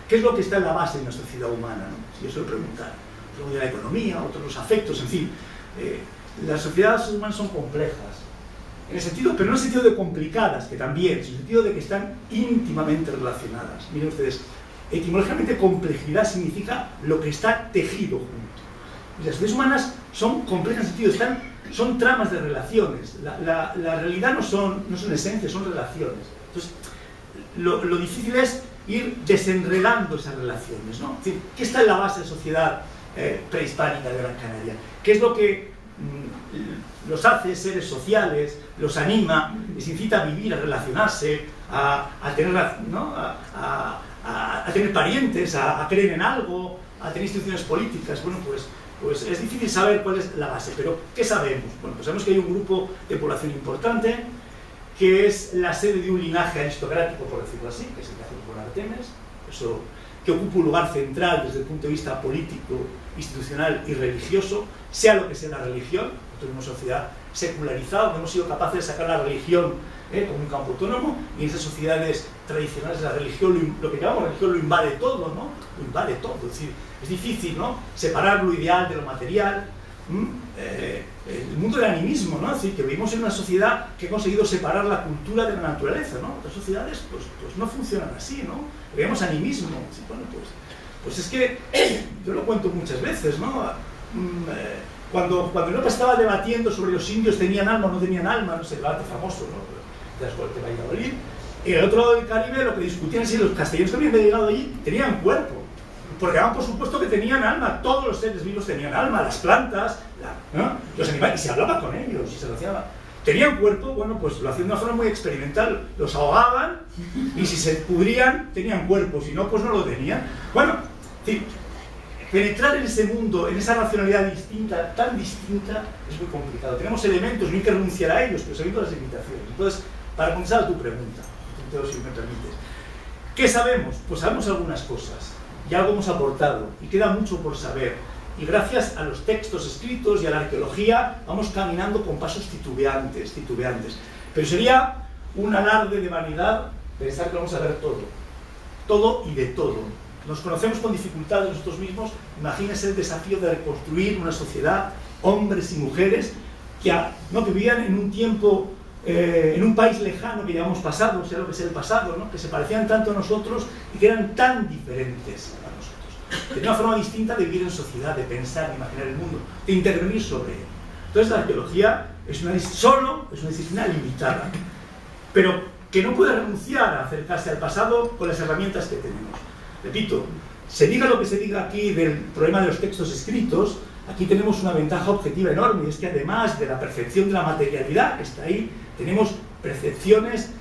¿Qué es lo que está en la base de una sociedad humana, ¿no? Si yo suelo preguntar, luego de la economía, otros los afectos, en fin. Las sociedades humanas son complejas, en el sentido, pero no en el sentido de complicadas, que también, en el sentido de que están íntimamente relacionadas. Miren ustedes, etimológicamente complejidad significa lo que está tejido junto. Y las sociedades humanas son complejas en el sentido, son tramas de relaciones. La realidad no son esencias, son relaciones. Entonces, lo difícil es ir desenredando esas relaciones, ¿no? Es decir, ¿qué está en la base de la sociedad prehispánica de Gran Canaria? ¿Qué es lo que los hace seres sociales, los anima, les incita a vivir, a relacionarse, a tener, ¿no? a tener parientes, a creer en algo, a tener instituciones políticas? Bueno, pues es difícil saber cuál es la base, pero ¿qué sabemos? Bueno, pues sabemos que hay un grupo de población importante, que es la sede de un linaje aristocrático, por decirlo así, que es el caso por Artemis, eso, que ocupa un lugar central desde el punto de vista político, institucional y religioso, sea lo que sea la religión. Nosotros tenemos una sociedad secularizada, donde hemos sido capaces de sacar la religión como un campo autónomo, y en esas sociedades tradicionales la religión, lo que llamamos religión, lo invade todo, ¿no? Lo invade todo, es decir, es difícil, ¿no?, separar lo ideal de lo material. El mundo del animismo, ¿no? Es decir, que vivimos en una sociedad que ha conseguido separar la cultura de la naturaleza, ¿no? Otras sociedades pues no funcionan así, ¿no? Veamos animismo. ¿Sí? Bueno, pues es que yo lo cuento muchas veces, ¿no? Cuando Europa estaba debatiendo sobre los indios tenían alma o no tenían alma, no sé, el debate famoso, ¿no?, de las Cortes de Valladolid. Y el otro lado del Caribe lo que discutían es si los castellanos que habían llegado allí tenían cuerpo. Porque daban por supuesto que tenían alma, todos los seres vivos tenían alma, las plantas, ¿no?, los animales, y se hablaba con ellos, y se relacionaba. ¿Tenían cuerpo? Bueno, pues lo hacían de una forma muy experimental, los ahogaban, y si se pudrían, tenían cuerpo, si no, pues no lo tenían. Bueno, sí, penetrar en ese mundo, en esa racionalidad distinta, tan distinta, es muy complicado. Tenemos elementos, no hay que renunciar a ellos, pero sabiendo las limitaciones. Entonces, para contestar a tu pregunta, si me permites, ¿qué sabemos? Pues sabemos algunas cosas. Y algo hemos aportado, y queda mucho por saber, y gracias a los textos escritos y a la arqueología vamos caminando con pasos titubeantes, pero sería un alarde de vanidad pensar que vamos a ver todo y de todo. Nos conocemos con dificultades nosotros mismos. Imagínense el desafío de reconstruir una sociedad, hombres y mujeres que vivían en un tiempo, en un país lejano que llamamos pasado, sea lo que sea el pasado, ¿no?, que se parecían tanto a nosotros y que eran tan diferentes a nosotros. Tenía una forma distinta de vivir en sociedad, de pensar, de imaginar el mundo, de intervenir sobre él. Entonces la arqueología es una disciplina limitada, pero que no puede renunciar a acercarse al pasado con las herramientas que tenemos. Repito, se diga lo que se diga aquí del problema de los textos escritos, aquí tenemos una ventaja objetiva enorme, y es que además de la percepción de la materialidad que está ahí, tenemos percepciones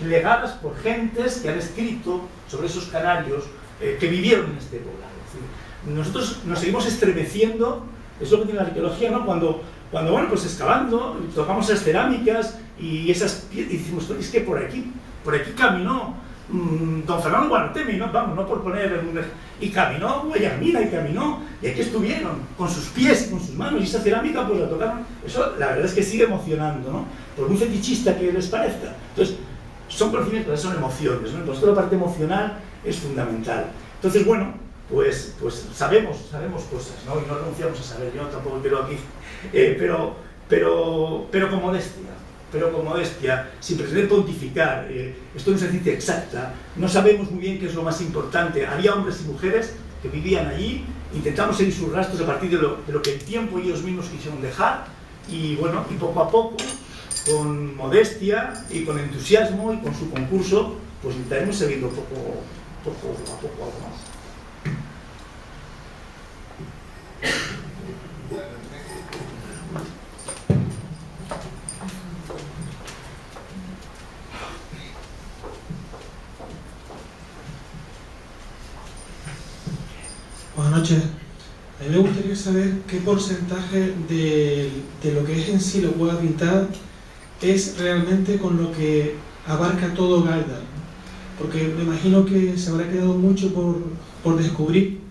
legadas por gentes que han escrito sobre esos canarios que vivieron en este poblado. Es decir, nosotros nos seguimos estremeciendo, es lo que tiene la arqueología, ¿no? Cuando bueno, pues excavando, tocamos las cerámicas y esas piedras, y decimos, es que por aquí caminó don Fernando Guartemi, ¿no? Vamos, no por poner y caminó Guayamina, y aquí estuvieron con sus pies y con sus manos, y esa cerámica pues la tocaron. Eso la verdad es que sigue emocionando, ¿no?, por muy fetichista que les parezca. Entonces son conocimientos, son emociones, ¿no? Entonces toda la parte emocional es fundamental. Entonces bueno, pues sabemos cosas, ¿no?, y no renunciamos a saber. Yo tampoco quiero aquí, pero con modestia, sin pretender pontificar. Esto no es ciencia exacta, no sabemos muy bien qué es lo más importante. Había hombres y mujeres que vivían allí, intentamos seguir sus rastros a partir de lo que el tiempo y ellos mismos quisieron dejar, y bueno, y poco a poco, con modestia y con entusiasmo y con su concurso, pues intentaremos seguirlo poco a poco algo más. Buenas noches. A mí me gustaría saber qué porcentaje de lo que es en sí la cueva pintada es realmente con lo que abarca todo Galdar, porque me imagino que se habrá quedado mucho por descubrir,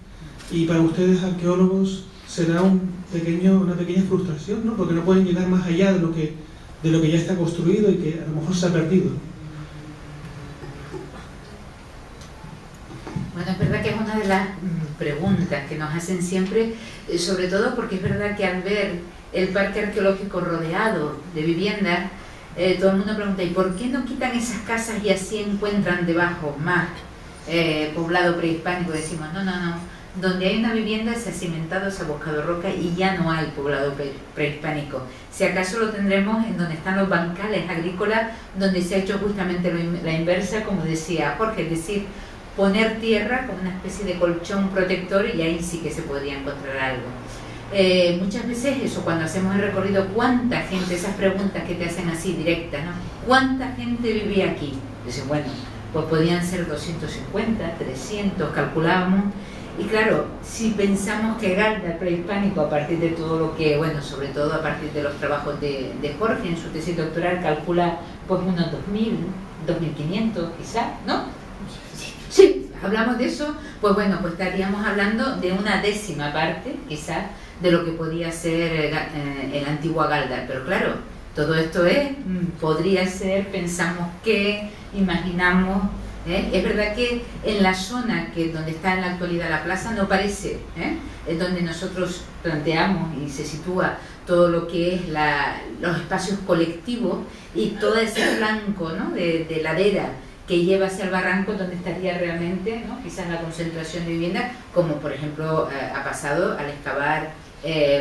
y para ustedes arqueólogos será una pequeña frustración, ¿no? Porque no pueden llegar más allá de lo que ya está construido y que a lo mejor se ha perdido. Bueno, es verdad que es una de las preguntas que nos hacen siempre, sobre todo porque es verdad que al ver el parque arqueológico rodeado de viviendas, todo el mundo pregunta, ¿y por qué no quitan esas casas y así encuentran debajo más poblado prehispánico? Decimos, no, donde hay una vivienda se ha cimentado, se ha buscado roca y ya no hay poblado prehispánico. Si acaso lo tendremos en donde están los bancales agrícolas, donde se ha hecho justamente la inversa, como decía Jorge, es decir, poner tierra como una especie de colchón protector, y ahí sí que se podría encontrar algo. Muchas veces eso, cuando hacemos el recorrido, ¿cuánta gente? Esas preguntas que te hacen así directas, ¿no? ¿Cuánta gente vivía aquí? Dicen, bueno, pues podían ser 250, 300, calculábamos. Y claro, si pensamos que Galdar prehispánico, a partir de todo lo que, bueno, sobre todo a partir de los trabajos de Jorge en su tesis doctoral, calcula pues unos 2000, 2500 quizás, ¿no? Sí, hablamos de eso, pues bueno, pues estaríamos hablando de una décima parte, quizás, de lo que podía ser el antiguo Galdar. Pero claro, todo esto podría ser, pensamos que, imaginamos. Es verdad que en la zona donde está en la actualidad la plaza no parece, es donde nosotros planteamos y se sitúa todo lo que es los espacios colectivos y todo ese flanco, ¿no? de ladera que lleva hacia el barranco, donde estaría realmente, ¿no? quizás la concentración de viviendas, como por ejemplo ha pasado al excavar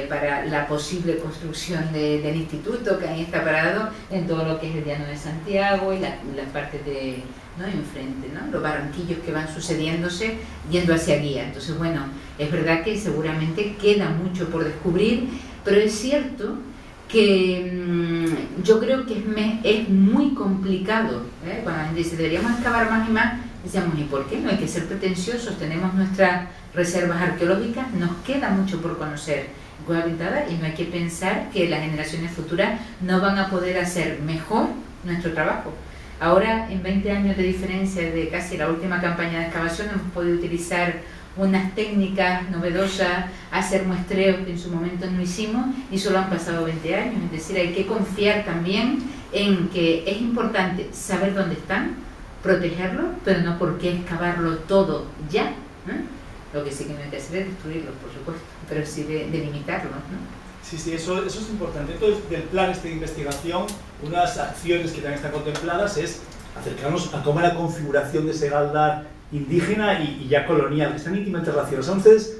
para la posible construcción del instituto, que ahí está parado en todo lo que es el Llano de Santiago y las partes de, ¿no? enfrente, ¿no? los barranquillos que van sucediéndose yendo hacia Guía. Entonces, bueno, es verdad que seguramente queda mucho por descubrir, pero es cierto que yo creo que es muy complicado, cuando la gente dice deberíamos excavar más y más, decíamos, ¿y por qué? No hay que ser pretenciosos, tenemos nuestras reservas arqueológicas, nos queda mucho por conocer en Cueva Pintada y no hay que pensar que las generaciones futuras no van a poder hacer mejor nuestro trabajo. Ahora, en 20 años de diferencia de casi la última campaña de excavación, hemos podido utilizar unas técnicas novedosas, hacer muestreos que en su momento no hicimos y solo han pasado 20 años. Es decir, hay que confiar también en que es importante saber dónde están, protegerlos, pero no por qué excavarlo todo ya. Lo que sí que no hay que hacer es destruirlos, por supuesto, pero sí delimitarlos, ¿no? Sí, eso es importante. Entonces, del plan de investigación, unas acciones que también están contempladas es acercarnos a cómo es la configuración de ese Galdar indígena y ya colonial, que están íntimamente relacionados. ¿Saben ustedes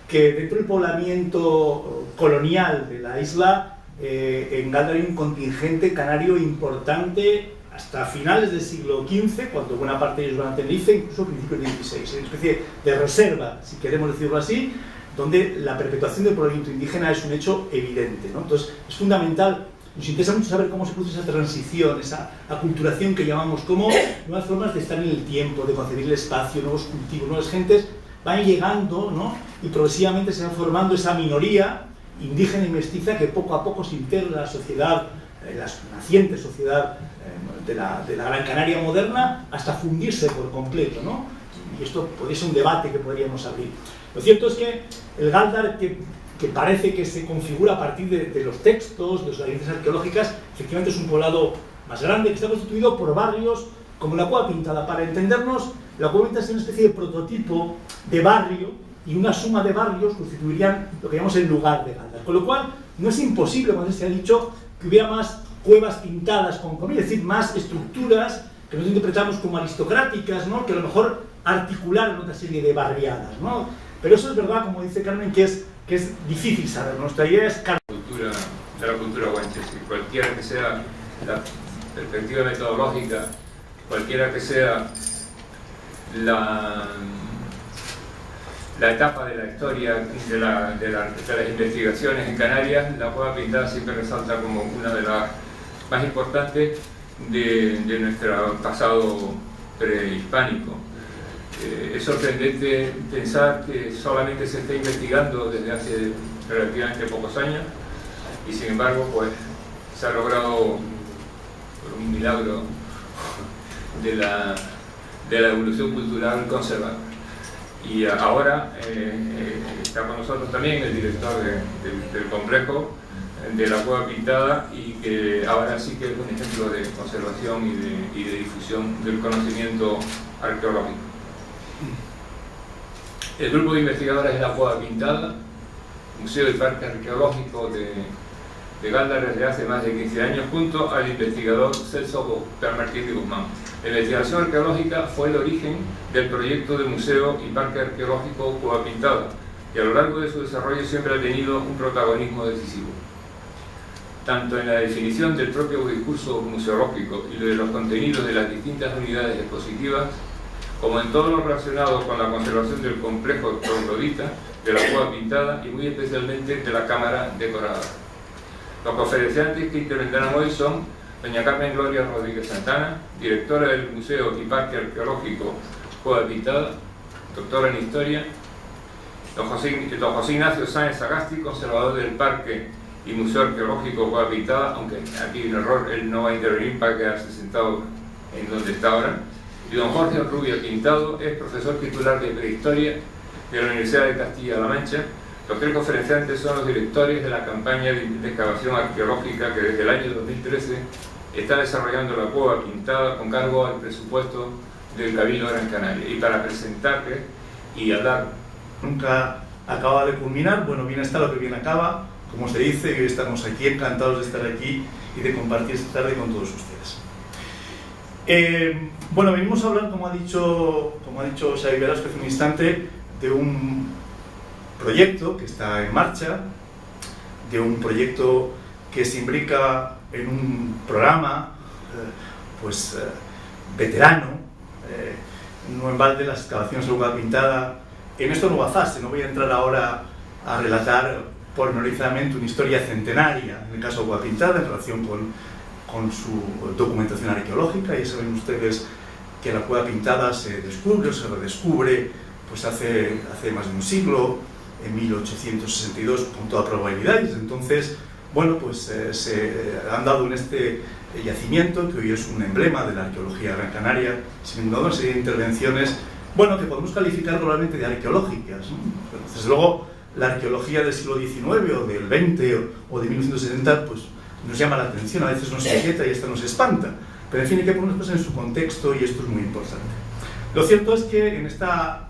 que dentro del poblamiento colonial de la isla, en Galdar hay un contingente canario importante hasta finales del siglo XV, cuando buena parte de ellos van a Tenerife, incluso a principios del XVI, es una especie de reserva, si queremos decirlo así, donde la perpetuación del poblamiento indígena es un hecho evidente, ¿no? Entonces, es fundamental, nos interesa mucho saber cómo se produce esa transición, esa aculturación que llamamos, como nuevas formas de estar en el tiempo, de concebir el espacio, nuevos cultivos, nuevas gentes van llegando, ¿no? Y progresivamente se va formando esa minoría indígena y mestiza que poco a poco se integra en la sociedad, la naciente sociedad de la Gran Canaria moderna, hasta fundirse por completo, ¿no? Y esto podría ser un debate que podríamos abrir. Lo cierto es que el Galdar, que parece que se configura a partir de los textos, de las evidencias arqueológicas, efectivamente es un poblado más grande que está constituido por barrios como la Cueva Pintada. Para entendernos, la Cueva Pintada es una especie de prototipo de barrio y una suma de barrios constituirían lo que llamamos el lugar de Galdar. Con lo cual, no es imposible, como se ha dicho, que hubiera más cuevas pintadas con comida, es decir, más estructuras que nosotros interpretamos como aristocráticas, ¿no? Que a lo mejor articularan otra serie de barriadas, ¿no? Pero eso es verdad, como dice Carmen, que es difícil saber. Nuestra idea es de la cultura guanche, cualquiera que sea la perspectiva metodológica, cualquiera que sea la etapa de la historia de las investigaciones en Canarias, la Cueva Pintada siempre resalta como una de las más importantes de nuestro pasado prehispánico. Es sorprendente pensar que solamente se está investigando desde hace relativamente pocos años y sin embargo pues se ha logrado por un milagro de la evolución cultural conservar. Y ahora está con nosotros también el director del complejo de la Cueva Pintada, y que ahora sí que es un ejemplo de conservación y de difusión del conocimiento arqueológico. El grupo de investigadores de la Cueva Pintada, Museo y Parque Arqueológico de Gáldara, desde hace más de 15 años, junto al investigador Celso Martín de Guzmán. La investigación arqueológica fue el origen del proyecto de Museo y Parque Arqueológico Cueva Pintada, y a lo largo de su desarrollo siempre ha tenido un protagonismo decisivo, tanto en la definición del propio discurso museológico y de los contenidos de las distintas unidades expositivas, como en todo lo relacionado con la conservación del complejo troglodita, de la Cueva Pintada y muy especialmente de la cámara decorada. Los conferenciantes que intervendrán hoy son doña Carmen Gloria Rodríguez Santana, directora del Museo y Parque Arqueológico Cueva Pintada, doctora en Historia; don José Ignacio Sáenz Sagasti, conservador del Parque y Museo Arqueológico Cueva Pintada, aunque aquí hay un error, él no va a intervenir para quedarse sentado en donde está ahora; y don Jorge Rubio Quintado, es profesor titular de Prehistoria de la Universidad de Castilla-La Mancha. Los tres conferenciantes son los directores de la campaña de excavación arqueológica que desde el año 2013 está desarrollando la Cueva Pintada con cargo al presupuesto del Cabildo de Gran Canaria. Y para presentarles y hablar... Nunca acaba de culminar, bueno, bien está lo que bien acaba, como se dice, y hoy estamos aquí encantados de estar aquí y de compartir esta tarde con todos ustedes. Bueno, venimos a hablar, como ha dicho Xavi Velasco hace un instante, de un proyecto que está en marcha, de un proyecto que se imbrica en un programa veterano, no en balde las excavaciones de Cueva Pintada en esta nueva fase. No voy a entrar ahora a relatar pormenorizadamente una historia centenaria, en el caso de Cueva Pintada, en relación con su documentación arqueológica. Ya saben ustedes que la Cueva Pintada se descubre o se redescubre pues hace más de un siglo, en 1862, con toda probabilidad. Y desde entonces, bueno, pues se han dado en este yacimiento, que hoy es un emblema de la arqueología gran canaria, sin duda una serie de intervenciones, bueno, que podemos calificar probablemente de arqueológicas, ¿no? Desde luego, la arqueología del siglo XIX o del XX o de 1970, pues nos llama la atención, a veces nos inquieta y hasta nos espanta, pero en fin, hay que poner las cosas en su contexto, y esto es muy importante. Lo cierto es que en esta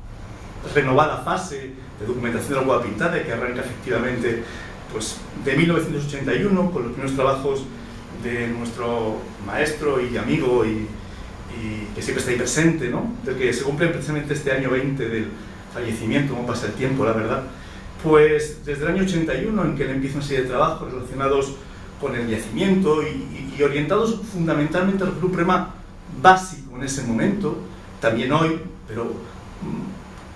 renovada fase de documentación de la Cueva Pintada, que arranca efectivamente pues, de 1981 con los primeros trabajos de nuestro maestro y amigo y que siempre está ahí presente, ¿no? Del que se cumple precisamente este año 20 del fallecimiento, cómo pasa el tiempo, la verdad. Pues desde el año 81, en que él empieza una serie de trabajos relacionados con el yacimiento y orientados fundamentalmente a un problema básico en ese momento, también hoy, pero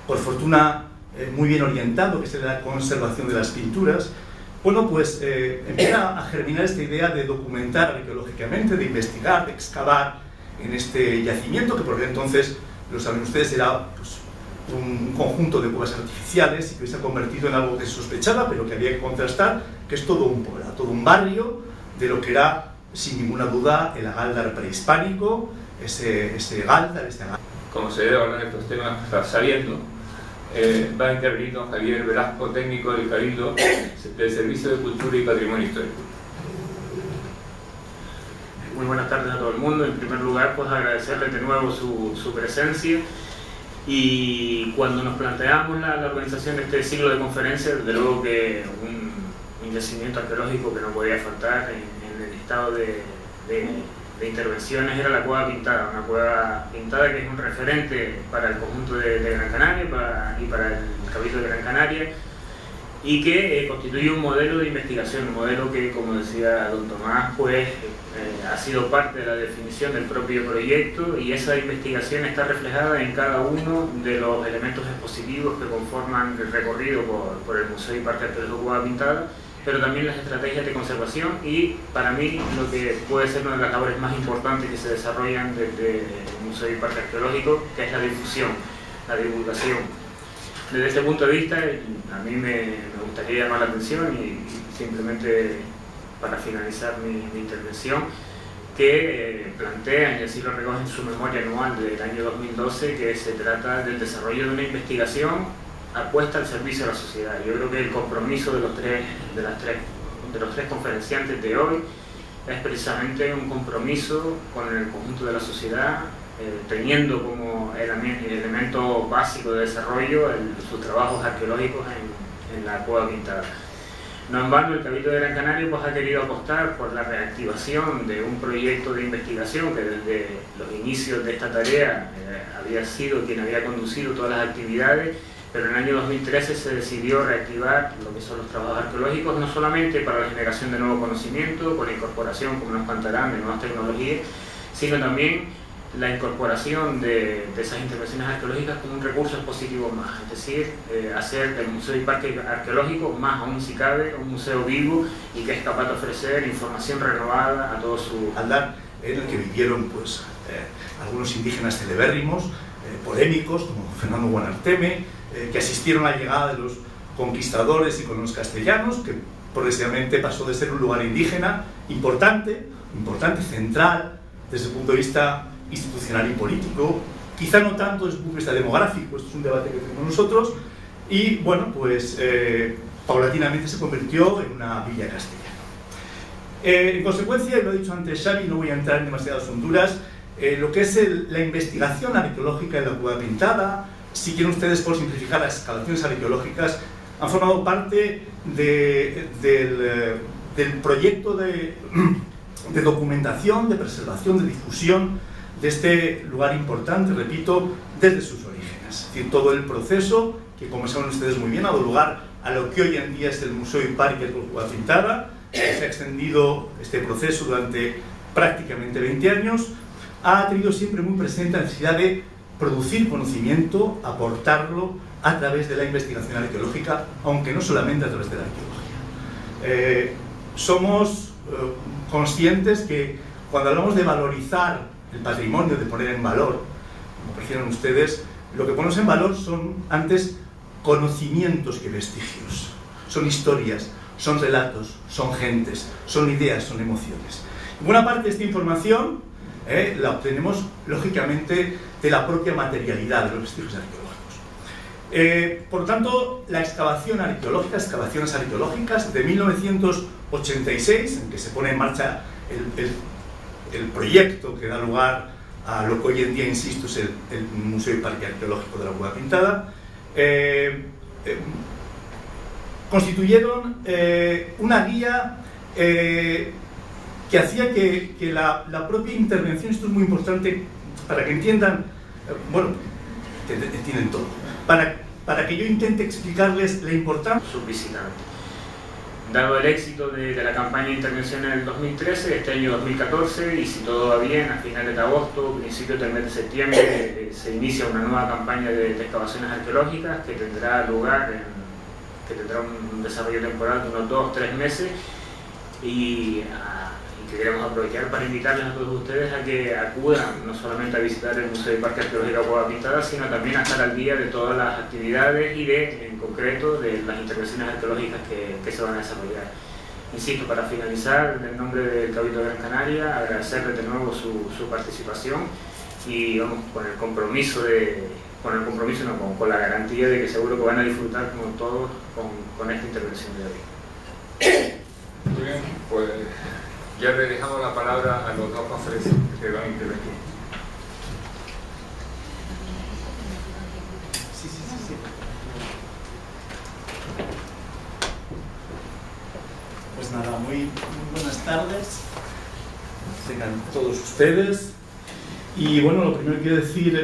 por fortuna muy bien orientado, que es la conservación de las pinturas. Bueno, pues empieza a germinar esta idea de documentar arqueológicamente, de investigar, de excavar en este yacimiento, que por aquel entonces, lo saben ustedes, era pues, un conjunto de cuevas artificiales y que hoy se ha convertido en algo que se sospechaba, pero que había que contrastar, que es todo un pueblo, todo un barrio de lo que era, sin ninguna duda, el Gáldar prehispánico, ese Gáldar, Como se debe hablar de estos temas, sabiendo, va a intervenir don Javier Velasco, técnico del Cabildo del Servicio de Cultura y Patrimonio Histórico. Muy buenas tardes a todo el mundo. En primer lugar, pues agradecerles de nuevo su presencia, y cuando nos planteamos la organización de este ciclo de conferencias, desde luego que un yacimiento arqueológico que no podía faltar en el estado de intervenciones era la Cueva Pintada, una Cueva Pintada que es un referente para el conjunto de Gran Canaria y para el Cabildo de Gran Canaria, y que constituye un modelo de investigación, un modelo que, como decía don Tomás, pues ha sido parte de la definición del propio proyecto, y esa investigación está reflejada en cada uno de los elementos expositivos que conforman el recorrido por el Museo y Parque Arqueológico Cueva Pintada, pero también las estrategias de conservación y, para mí, lo que puede ser una de las labores más importantes que se desarrollan desde el Museo y Parque Arqueológico, que es la difusión, la divulgación. Desde este punto de vista, a mí me gustaría llamar la atención, y simplemente para finalizar mi intervención, que plantean, y así lo recoge en su memoria anual del año 2012, que se trata del desarrollo de una investigación apuesta al servicio de la sociedad. Yo creo que el compromiso de los tres conferenciantes de hoy es precisamente un compromiso con el conjunto de la sociedad, teniendo como elemento básico de desarrollo sus trabajos arqueológicos en la Cueva Pintada. No en vano el Cabildo de Gran Canaria pues, ha querido apostar por la reactivación de un proyecto de investigación que desde los inicios de esta tarea había sido quien había conducido todas las actividades, pero en el año 2013 se decidió reactivar lo que son los trabajos arqueológicos, no solamente para la generación de nuevo conocimiento, con la incorporación, como nos contarán, de nuevas tecnologías, sino también la incorporación de esas intervenciones arqueológicas como un recurso expositivo más, es decir, hacer del Museo y Parque Arqueológico más, aún si cabe, un museo vivo y que es capaz de ofrecer información renovada a todos sus... Aldar, en el que vivieron pues, algunos indígenas celebérrimos, polémicos, como Fernando Guanarteme, que asistieron a la llegada de los conquistadores y colonos castellanos, que progresivamente pasó de ser un lugar indígena importante, central, desde el punto de vista institucional y político, quizá no tanto desde el punto de vista demográfico, esto es un debate que tenemos nosotros, y bueno, pues paulatinamente se convirtió en una villa castellana. En consecuencia, y lo ha dicho antes Xavi, no voy a entrar en demasiadas honduras, lo que es la investigación arqueológica en la Cueva Pintada, si quieren ustedes, por simplificar, las excavaciones arqueológicas han formado parte del proyecto de documentación, de preservación, de difusión de este lugar importante, repito, desde sus orígenes. Es decir, todo el proceso, que como saben ustedes muy bien, ha dado lugar a lo que hoy en día es el Museo y Parque de Cueva Pintada. Se ha extendido este proceso durante prácticamente 20 años. Ha tenido siempre muy presente la necesidad de producir conocimiento, aportarlo a través de la investigación arqueológica, aunque no solamente a través de la arqueología. Somos conscientes que cuando hablamos de valorizar el patrimonio, de poner en valor, como prefieran ustedes, lo que ponemos en valor son antes conocimientos que vestigios. Son historias, son relatos, son gentes, son ideas, son emociones. Buena parte de esta información la obtenemos, lógicamente, de la propia materialidad de los vestigios arqueológicos. Por lo tanto, la excavación arqueológica, excavaciones arqueológicas de 1986, en que se pone en marcha el proyecto que da lugar a lo que hoy en día, insisto, es el Museo y Parque Arqueológico de la Cueva Pintada, constituyeron una guía que hacía que la propia intervención, esto es muy importante para que entiendan, bueno, entienden todo, para que yo intente explicarles la importancia. Sus visitantes. Dado el éxito de la campaña de intervención en el 2013, este año 2014, y si todo va bien, a finales de agosto, principios del mes de septiembre, se inicia una nueva campaña de excavaciones arqueológicas que tendrá lugar, que tendrá un desarrollo temporal de unos 2-3 meses, y que queremos aprovechar para invitarles a todos ustedes a que acudan no solamente a visitar el Museo y Parque Arqueológico Cueva Pintada, sino también a estar al día de todas las actividades y en concreto de las intervenciones arqueológicas que se van a desarrollar. Insisto, para finalizar, en el nombre del Cabildo de Gran Canaria, agradecerles de nuevo su participación y vamos con el compromiso con la garantía de que seguro que van a disfrutar como todos con esta intervención de hoy. Muy bien, pues ya le dejamos la palabra a los dos conferenciantes que van a intervenir. Sí. Pues nada, muy buenas tardes. Tengan todos ustedes. Y bueno, lo primero que quiero decir,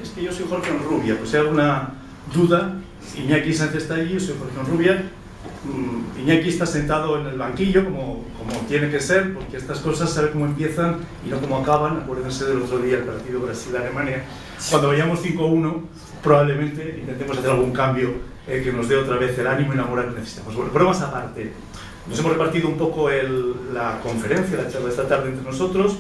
es que yo soy Jorge Onrubia, pues si hay alguna duda, Iñaki Sánchez está allí, yo soy Jorge Onrubia. Iñaki está sentado en el banquillo como tiene que ser, porque estas cosas sabe cómo empiezan y no cómo acaban. Acuérdense del otro día el partido Brasil-Alemania. Cuando vayamos 5-1 probablemente intentemos hacer algún cambio que nos dé otra vez el ánimo y la moral que necesitamos. Bueno, bromas aparte, nos hemos repartido un poco la conferencia, la charla de esta tarde entre nosotros.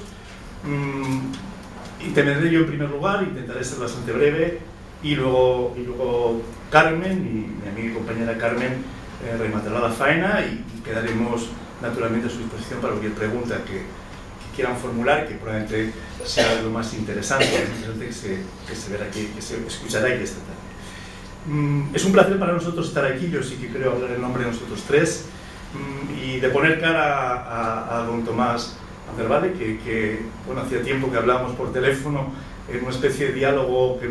Intervendré yo en primer lugar, intentaré ser bastante breve, y luego Carmen, y mi amiga y compañera Carmen, rematará la faena y quedaremos naturalmente a su disposición para cualquier pregunta que quieran formular, que probablemente sea lo más interesante, que se verá aquí, que se escuchará aquí esta tarde. Es un placer para nosotros estar aquí, yo sí que creo hablar en nombre de nosotros tres, y de poner cara a don Tomás Andervade, que bueno, hacía tiempo que hablábamos por teléfono en una especie de diálogo que